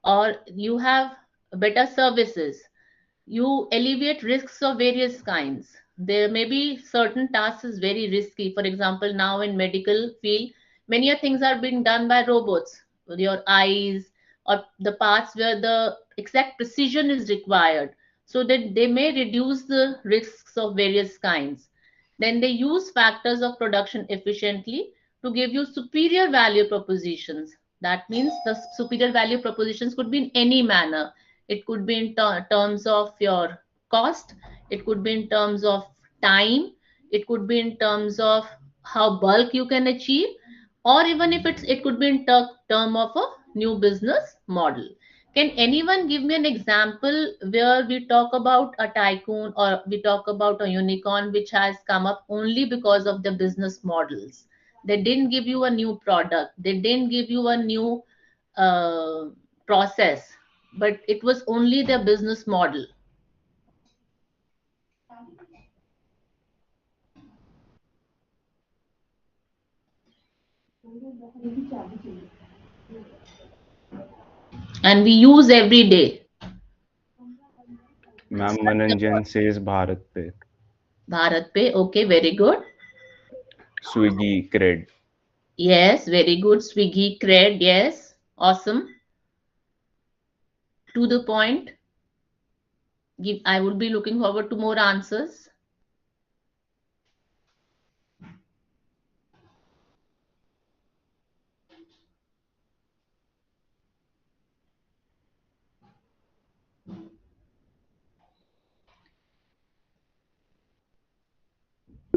or you have better services, you alleviate risks of various kinds. There may be certain tasks is very risky. For example, now in medical field, many things are being done by robots with your eyes, or the parts where the exact precision is required, so that they may reduce the risks of various kinds. Then they use factors of production efficiently to give you superior value propositions. That means the superior value propositions could be in any manner. It could be in terms of your cost, it could be in terms of time, it could be in terms of how bulk you can achieve, or even if it could be in term of a new business model. Can anyone give me an example where we talk about a tycoon or we talk about a unicorn which has come up only because of the business models? They didn't give you a new product, they didn't give you a new uh, process, but it was only their business model. And we use every day. Ma'am, Mananjan says Bharat Pay, Bharat Pay, okay, very good. Swiggy, Cred. Yes, very good. Swiggy, Cred, yes, awesome. To the point. I would be looking forward to more answers.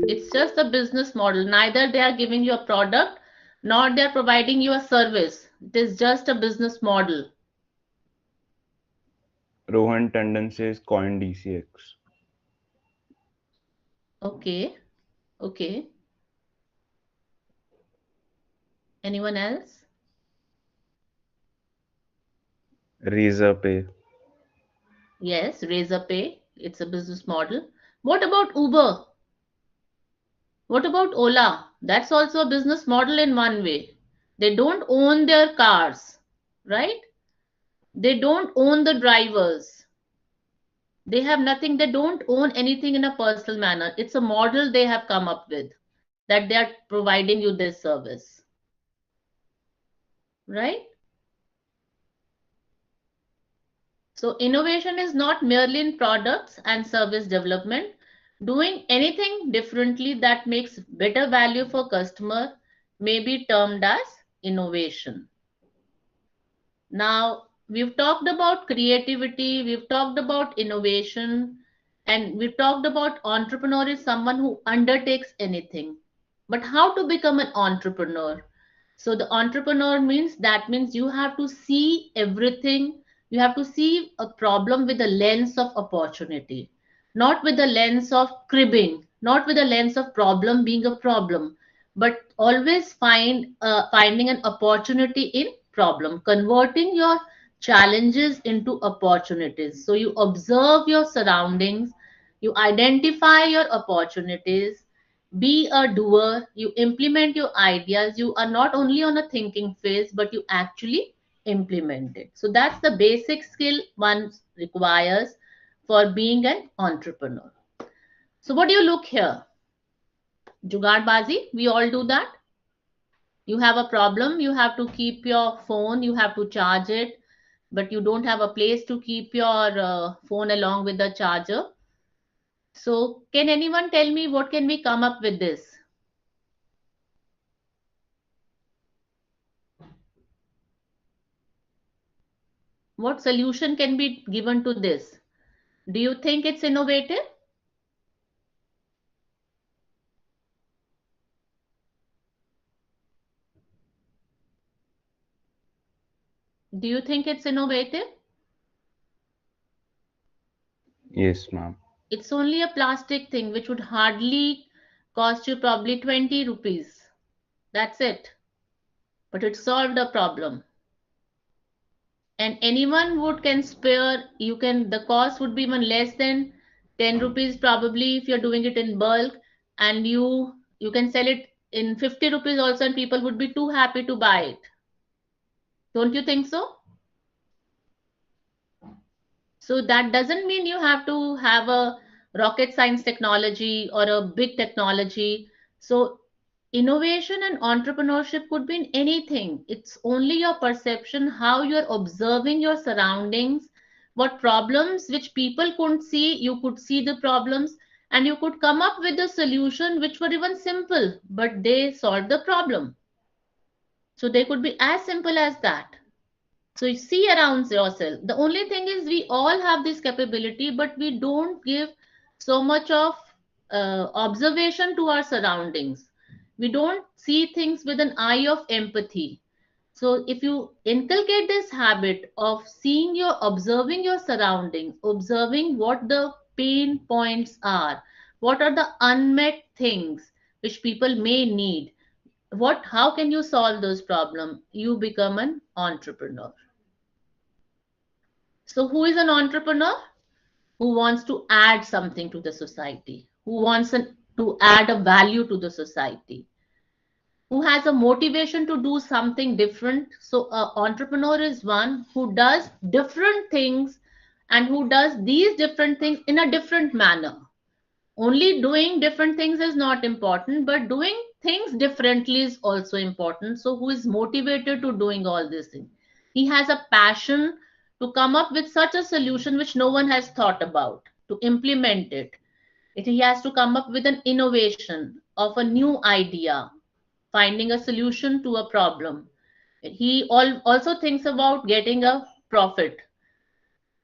It's just a business model. Neither they are giving you a product, nor they are providing you a service. It is just a business model. Rohan Tandon says Coin DCX. Okay, okay. Anyone else? Razor Pay. Yes, Razor Pay. It's a business model. What about Uber? What about Ola? That's also a business model in one way. They don't own their cars, right? They don't own the drivers. They have nothing. They don't own anything in a personal manner. It's a model they have come up with that they are providing you this service, right? So innovation is not merely in products and service development. Doing anything differently that makes better value for customer may be termed as innovation. Now, we've talked about creativity, we've talked about innovation, and we've talked about entrepreneur is someone who undertakes anything. But how to become an entrepreneur? So the entrepreneur means you have to see everything, you have to see a problem with a lens of opportunity, not with the lens of cribbing, not with the lens of problem being a problem, but always finding an opportunity in problem, converting your challenges into opportunities. So you observe your surroundings, you identify your opportunities, be a doer, you implement your ideas. You are not only on a thinking phase, but you actually implement it. So that's the basic skill one requires for being an entrepreneur. So what do you look here? Jugaadbazi, we all do that. You have a problem, you have to keep your phone, you have to charge it, but you don't have a place to keep your phone along with the charger. So can anyone tell me what can we come up with this? what solution can be given to this? Do you think it's innovative? Do you think it's innovative? Yes, ma'am. It's only a plastic thing which would hardly cost you probably 20 rupees. That's it. But it solved a problem. And anyone would can spare, you can, the cost would be even less than 10 rupees probably if you're doing it in bulk, and you can sell it in 50 rupees also, and people would be too happy to buy it. Don't you think so? So that doesn't mean you have to have a rocket science technology or a big technology. So innovation and entrepreneurship could be in anything. It's only your perception, how you're observing your surroundings, what problems which people couldn't see, you could see the problems, and you could come up with a solution which were even simple, but they solved the problem. So they could be as simple as that. So you see around yourself. The only thing is we all have this capability, but we don't give so much of observation to our surroundings. We don't see things with an eye of empathy. So if you inculcate this habit of seeing your, observing your surroundings, observing what the pain points are, what are the unmet things which people may need, what, how can you solve those problems, you become an entrepreneur. So, who is an entrepreneur? Who wants to add something to the society? Who wants to add a value to the society? Who has a motivation to do something different? So, an entrepreneur is one who does different things and who does these different things in a different manner. Only doing different things is not important, but doing things differently is also important. So, who is motivated to doing all these things? He has a passion to come up with such a solution which no one has thought about, to implement it. He has to come up with an innovation of a new idea, finding a solution to a problem. He also thinks about getting a profit.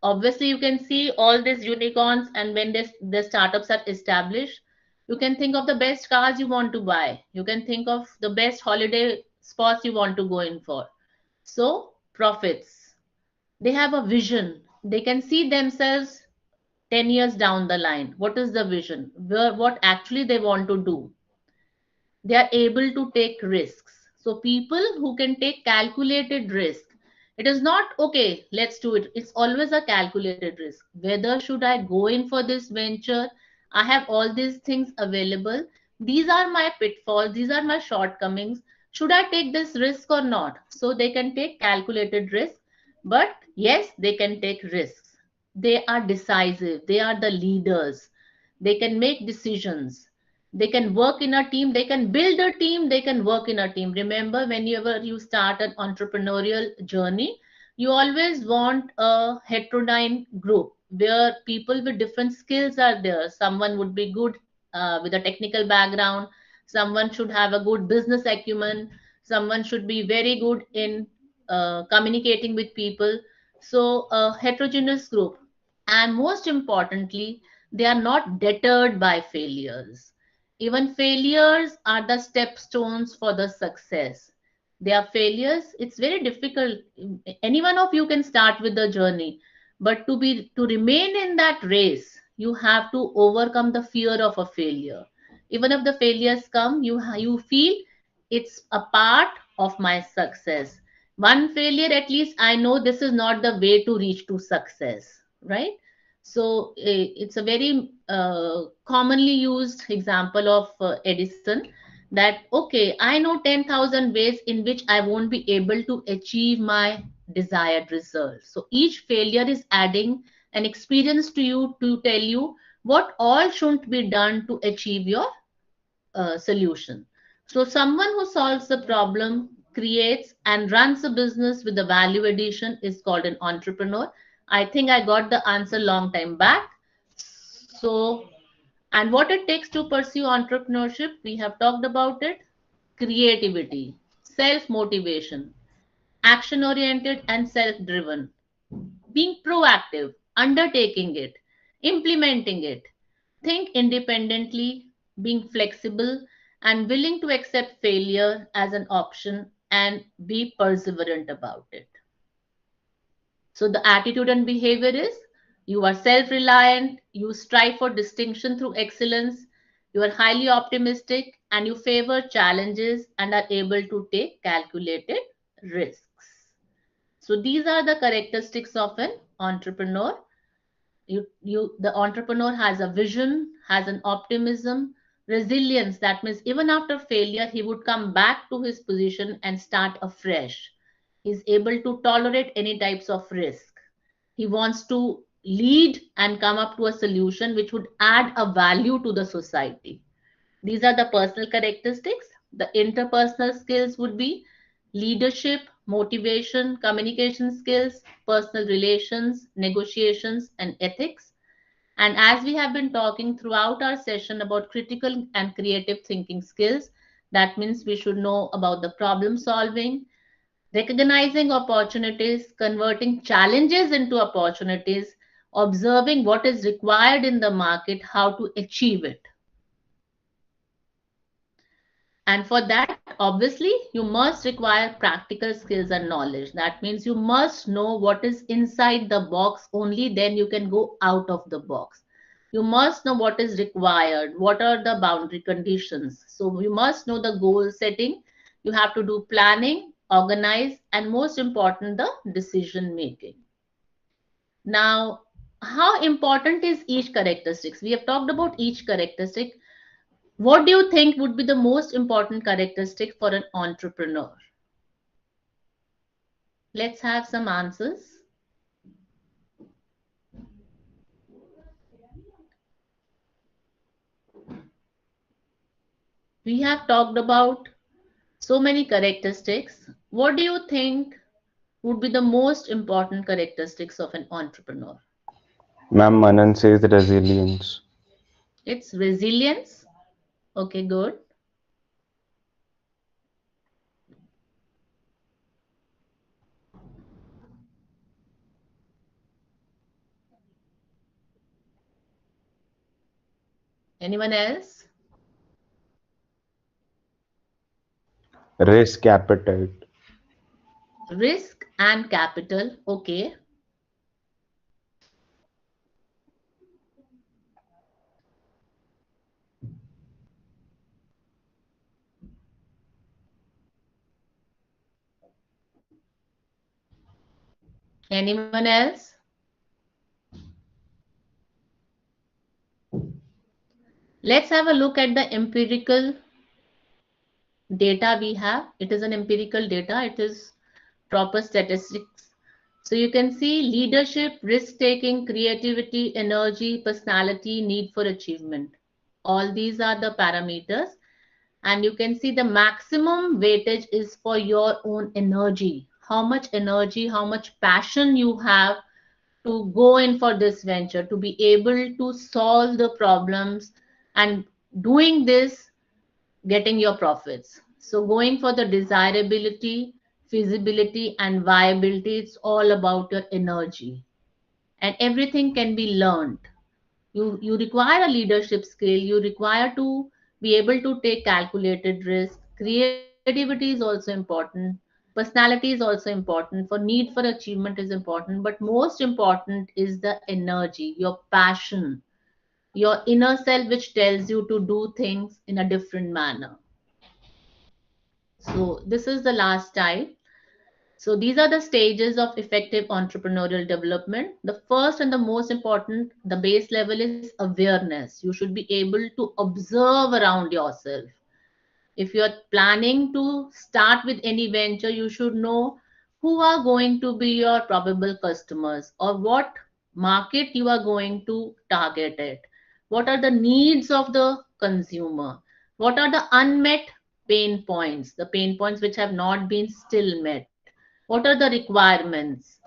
Obviously, you can see all these unicorns, and when the startups are established, you can think of the best cars you want to buy. You can think of the best holiday spots you want to go in for. So, profits. They have a vision. They can see themselves 10 years down the line. What is the vision? What actually they want to do? They are able to take risks. So people who can take calculated risk, it is not okay, let's do it. It's always a calculated risk. Whether should I go in for this venture? I have all these things available. These are my pitfalls. These are my shortcomings. Should I take this risk or not? So they can take calculated risk, but yes, they can take risks. They are decisive. They are the leaders. They can make decisions. They can work in a team, they can build a team, they can work in a team. Remember, whenever you start an entrepreneurial journey, you always want a heterodyne group where people with different skills are there. Someone would be good with a technical background, someone should have a good business acumen, someone should be very good in communicating with people. So a heterogeneous group. And most importantly, they are not deterred by failures. Even failures are the stepstones for the success. They are failures. It's very difficult. Any one of you can start with the journey, but to remain in that race, you have to overcome the fear of a failure. Even if the failures come, you feel it's a part of my success. One failure, at least I know this is not the way to reach to success, right? So it's a very commonly used example of Edison, that okay, I know 10,000 ways in which I won't be able to achieve my desired result. So each failure is adding an experience to you to tell you what all shouldn't be done to achieve your solution. So someone who solves the problem, creates and runs a business with the value addition is called an entrepreneur. I think I got the answer long time back. So, and what it takes to pursue entrepreneurship, we have talked about it. Creativity, self motivation, action oriented and self driven. being proactive, undertaking it, implementing it. Think independently, being flexible, and willing to accept failure as an option and be perseverant about it. So, the attitude and behavior is you are self reliant, you strive for distinction through excellence, you are highly optimistic, and you favor challenges and are able to take calculated risks. So, these are the characteristics of an entrepreneur. The entrepreneur has a vision, has an optimism, resilience. That means even after failure, he would come back to his position and start afresh. He's able to tolerate any types of risk. He wants to lead and come up to a solution which would add a value to the society. These are the personal characteristics. The interpersonal skills would be leadership, motivation, communication skills, personal relations, negotiations, and ethics. And as we have been talking throughout our session about critical and creative thinking skills, that means we should know about the problem solving, recognizing opportunities, converting challenges into opportunities, observing what is required in the market, how to achieve it. And for that, obviously, you must require practical skills and knowledge. That means you must know what is inside the box, only then you can go out of the box. You must know what is required, what are the boundary conditions. So you must know the goal setting. You have to do planning, organize, and most important, the decision making. Now, how important is each characteristics? We have talked about each characteristic. What do you think would be the most important characteristic for an entrepreneur? Let's have some answers. We have talked about so many characteristics. What do you think would be the most important characteristics of an entrepreneur? Ma'am, Manan says resilience. It's resilience. Okay, good. Anyone else? Risk appetite. Risk and capital. Okay. Anyone else? Let's have a look at the empirical data we have. It is an empirical data. It is proper statistics. So you can see leadership, risk-taking, creativity, energy, personality, need for achievement. All these are the parameters. And you can see the maximum weightage is for your own energy. How much energy, how much passion you have to go in for this venture, to be able to solve the problems, and doing this, getting your profits. So going for the desirability, feasibility, and viability, it's all about your energy. And everything can be learned. You require a leadership skill, you require to be able to take calculated risk. Creativity is also important, personality is also important, for need for achievement is important, but most important is the energy, your passion, your inner self, which tells you to do things in a different manner. So this is the last type. So these are the stages of effective entrepreneurial development. The first and the most important, the base level, is awareness. You should be able to observe around yourself. If you're planning to start with any venture, you should know who are going to be your probable customers, or what market you are going to target it. What are the needs of the consumer? What are the unmet pain points, the pain points which have not been still met? What are the requirements?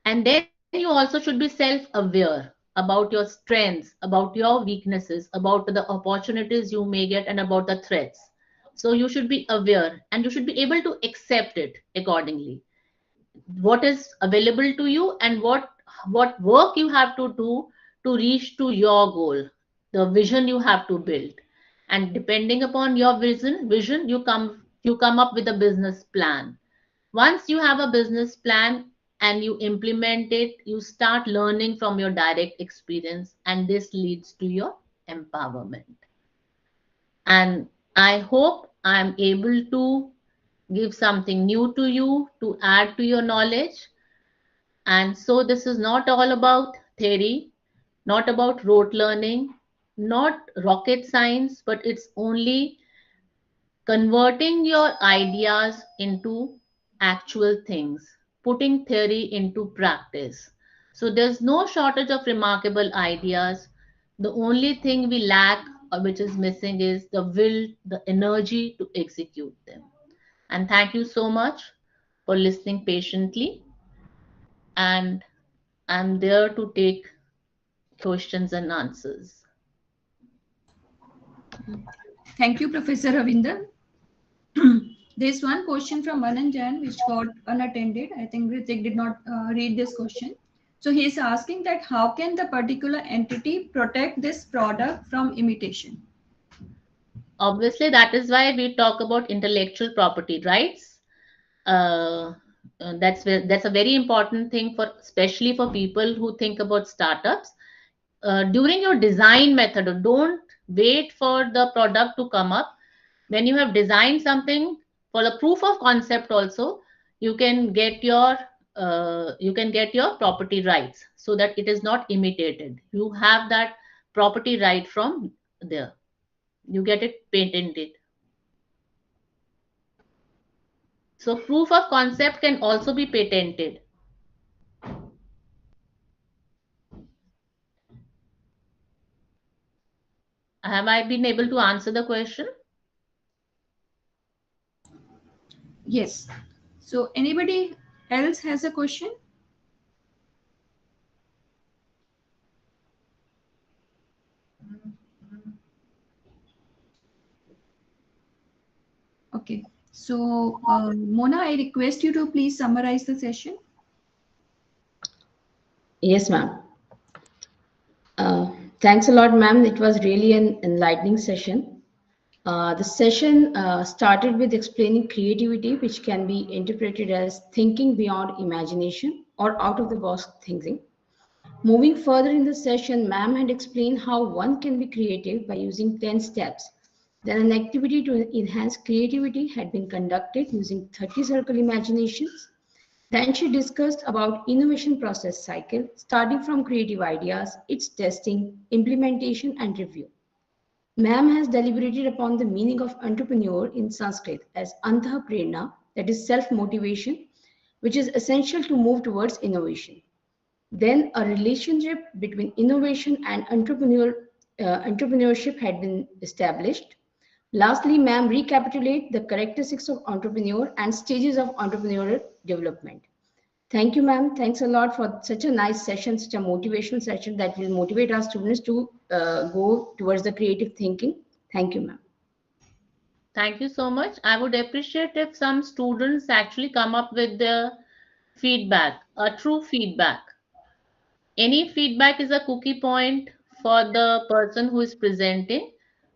And then you also should be self-aware about your strengths, about your weaknesses, about the opportunities you may get, and about the threats. So you should be aware and you should be able to accept it accordingly. what is available to you, and what work you have to do to reach to your goal, the vision you have to build. And depending upon your vision, you come up with a business plan. Once you have a business plan and you implement it, you start learning from your direct experience, and this leads to your empowerment. And I hope I am able to give something new to you to add to your knowledge. And so this is not all about theory, not about rote learning, not rocket science, but it's only converting your ideas into actual things, putting theory into practice. So there's no shortage of remarkable ideas. The only thing we lack, or which is missing, is the will, the energy to execute them. And thank you so much for listening patiently. And I'm there to take questions and answers. Thank you, Professor Ravinder. There's one question from Manan Jain which got unattended. I think Ritik did not read this question. So he is asking that how can the particular entity protect this product from imitation? Obviously, that is why we talk about intellectual property rights. Uh, that's a very important thing for, especially for people who think about startups. During your design method, don't wait for the product to come up. When you have designed something for the proof of concept also, you can get your property rights, so that it is not imitated. You have that property right from there. You get it patented. So proof of concept can also be patented. Have I been able to answer the question? Yes. So anybody else has a question? Okay. So Mona, I request you to please summarize the session. Yes, ma'am. Thanks a lot, ma'am. It was really an enlightening session. The session started with explaining creativity, which can be interpreted as thinking beyond imagination or out of the box thinking. Moving further in the session, ma'am had explained how one can be creative by using 10 steps. Then an activity to enhance creativity had been conducted using 30 circle imaginations. Then she discussed about innovation process cycle, starting from creative ideas, its testing, implementation, and review. Ma'am has deliberated upon the meaning of entrepreneur in Sanskrit as antah prerna, that is self-motivation, which is essential to move towards innovation. Then a relationship between innovation and entrepreneurship had been established. Lastly, ma'am recapitulate the characteristics of entrepreneur and stages of entrepreneurial development. Thank you, ma'am. Thanks a lot for such a nice session, such a motivational session that will motivate our students to go towards the creative thinking. Thank you, ma'am. Thank you so much. I would appreciate if some students actually come up with their feedback, a true feedback. Any feedback is a cookie point for the person who is presenting,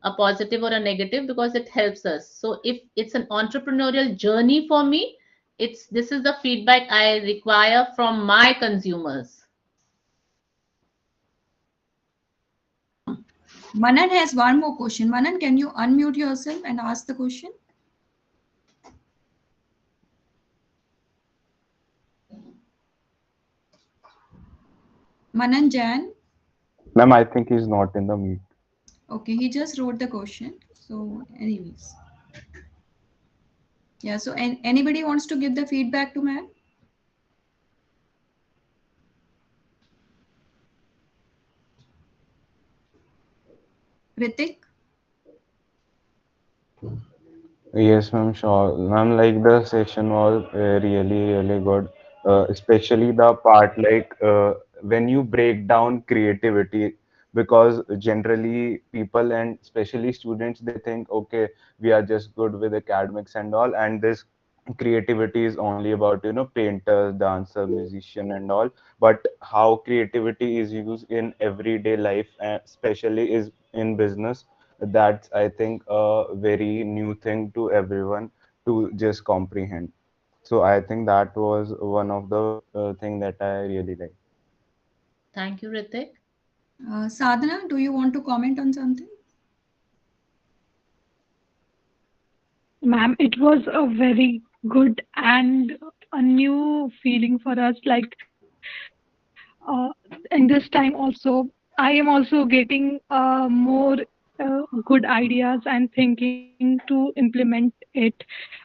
a positive or a negative, because it helps us. So if it's an entrepreneurial journey for me, this is the feedback I require from my consumers. Manan has one more question. Manan, can you unmute yourself and ask the question? Manan Jain? Ma'am, I think he's not in the meet. Okay, he just wrote the question. So anyways. Yeah, so anybody wants to give the feedback to ma'am? Ritik? Yes, ma'am, sure. Ma'am, like the session was really, really good. Especially the part like when you break down creativity, because generally people and especially students, they think, okay, we are just good with academics and all, and this creativity is only about painter, dancer, musician and all, but how creativity is used in everyday life, especially is in business, that's I think a very new thing to everyone to just comprehend. So I think that was one of the thing that I really like. Thank you, Ritik. Sadhana, do you want to comment on something? Ma'am, it was a very good and a new feeling for us. Like in this time also, I am also getting more good ideas and thinking to implement it.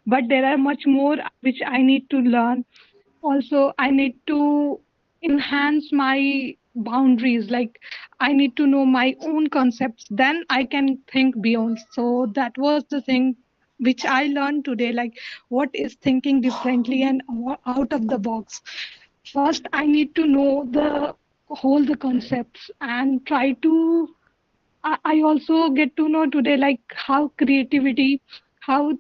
But there are much more which I need to learn. Also, I need to enhance my boundaries. Like I need to know my own concepts, then I can think beyond. So that was the thing which I learned today, like what is thinking differently and out of the box. First I need to know the whole the concepts and try to I also get to know today like how creativity, how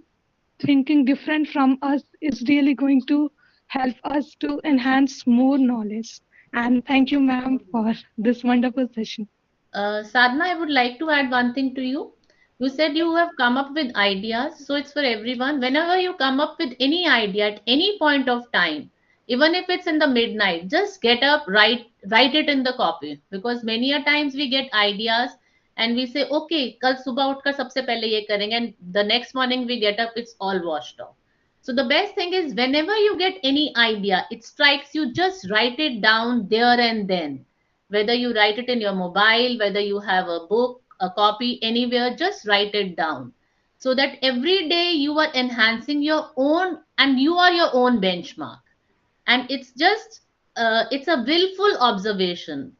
thinking different from us is really going to help us to enhance more knowledge. And thank you, ma'am, for this wonderful session. Sadhana, I would like to add one thing to you. You said you have come up with ideas, so it's for everyone. Whenever you come up with any idea at any point of time, even if it's in the midnight, just get up, write it in the copy. Because many a times we get ideas and we say, okay, kal subah utkar sabse pehle ye karenge, and the next morning we get up, it's all washed off. So the best thing is whenever you get any idea, it strikes you, just write it down there and then, whether you write it in your mobile, whether you have a book, a copy, anywhere, just write it down so that every day you are enhancing your own and you are your own benchmark. And it's just it's a willful observation.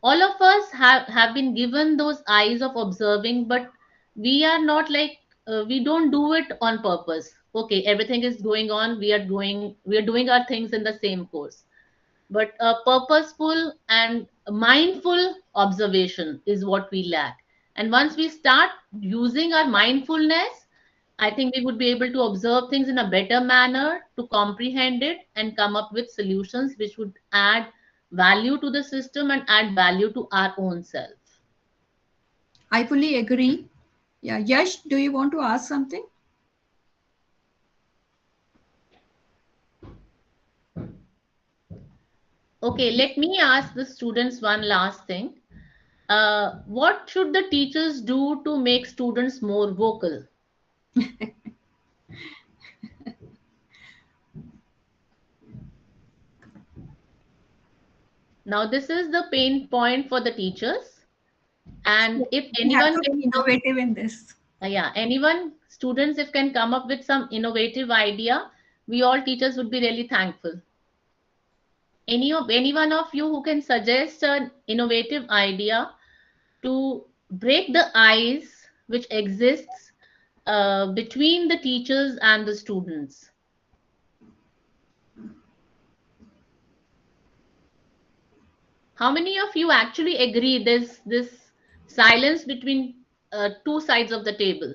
All of us have been given those eyes of observing, but we are not like we don't do it on purpose. Okay, everything is going on, we are doing our things in the same course, but a purposeful and mindful observation is what we lack. And once we start using our mindfulness, I think we would be able to observe things in a better manner, to comprehend it and come up with solutions which would add value to the system and add value to our own self. I fully agree. Yeah, Yash, do you want to ask something? Okay, let me ask the students one last thing. What should the teachers do to make students more vocal? Now, this is the pain point for the teachers. And if We have anyone to can, be innovative in this. yeah, anyone, students, if can come up with some innovative idea, we all teachers would be really thankful. Any one of you who can suggest an innovative idea to break the ice which exists between the teachers and the students. How many of you actually agree this silence between two sides of the table?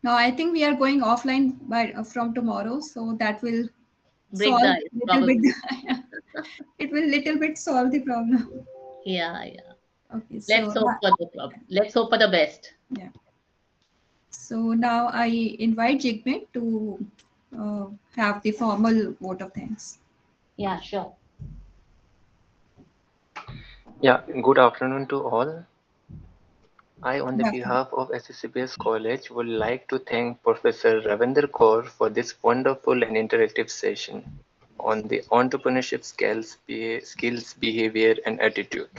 No, I think we are going offline by from tomorrow, so that will Break the solve ice, little bit. probably. It will little bit solve the problem. Yeah, yeah. Okay, Let's so hope for the problem. Let's hope for the best. yeah. So now I invite Jigme to have the formal vote of thanks. Yeah, sure. Yeah, good afternoon to all. I, on the Good afternoon. behalf of SSCBS College, would like to thank Professor Ravinder Kaur for this wonderful and interactive session on the entrepreneurship skills, behavior, and attitude.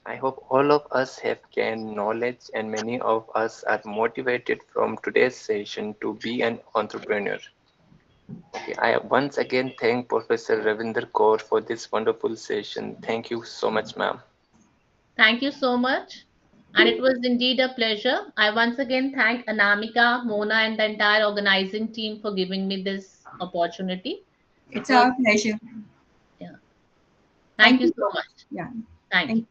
I hope all of us have gained knowledge and many of us are motivated from today's session to be an entrepreneur. Okay, I once again thank Professor Ravinder Kaur for this wonderful session. Thank you so much, ma'am. Thank you so much. And it was indeed a pleasure. I once again thank Anamika, Mona, and the entire organizing team for giving me this opportunity. It It's was, our pleasure. yeah. Thank Thank you you. so much. Yeah. Thank you. Thank you.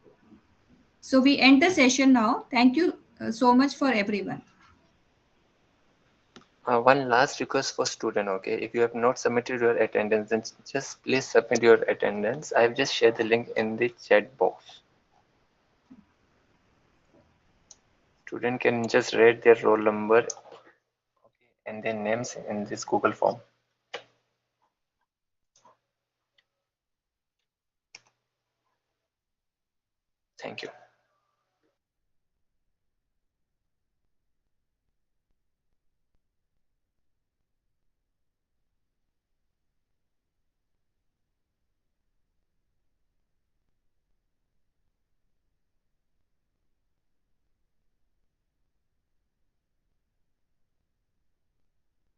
So we end the session now. Thank you so much for everyone. One last request for student, okay? If you have not submitted your attendance, then just please submit your attendance. I've just shared the link in the chat box. Student can just write their roll number, okay, and their names in this Google form.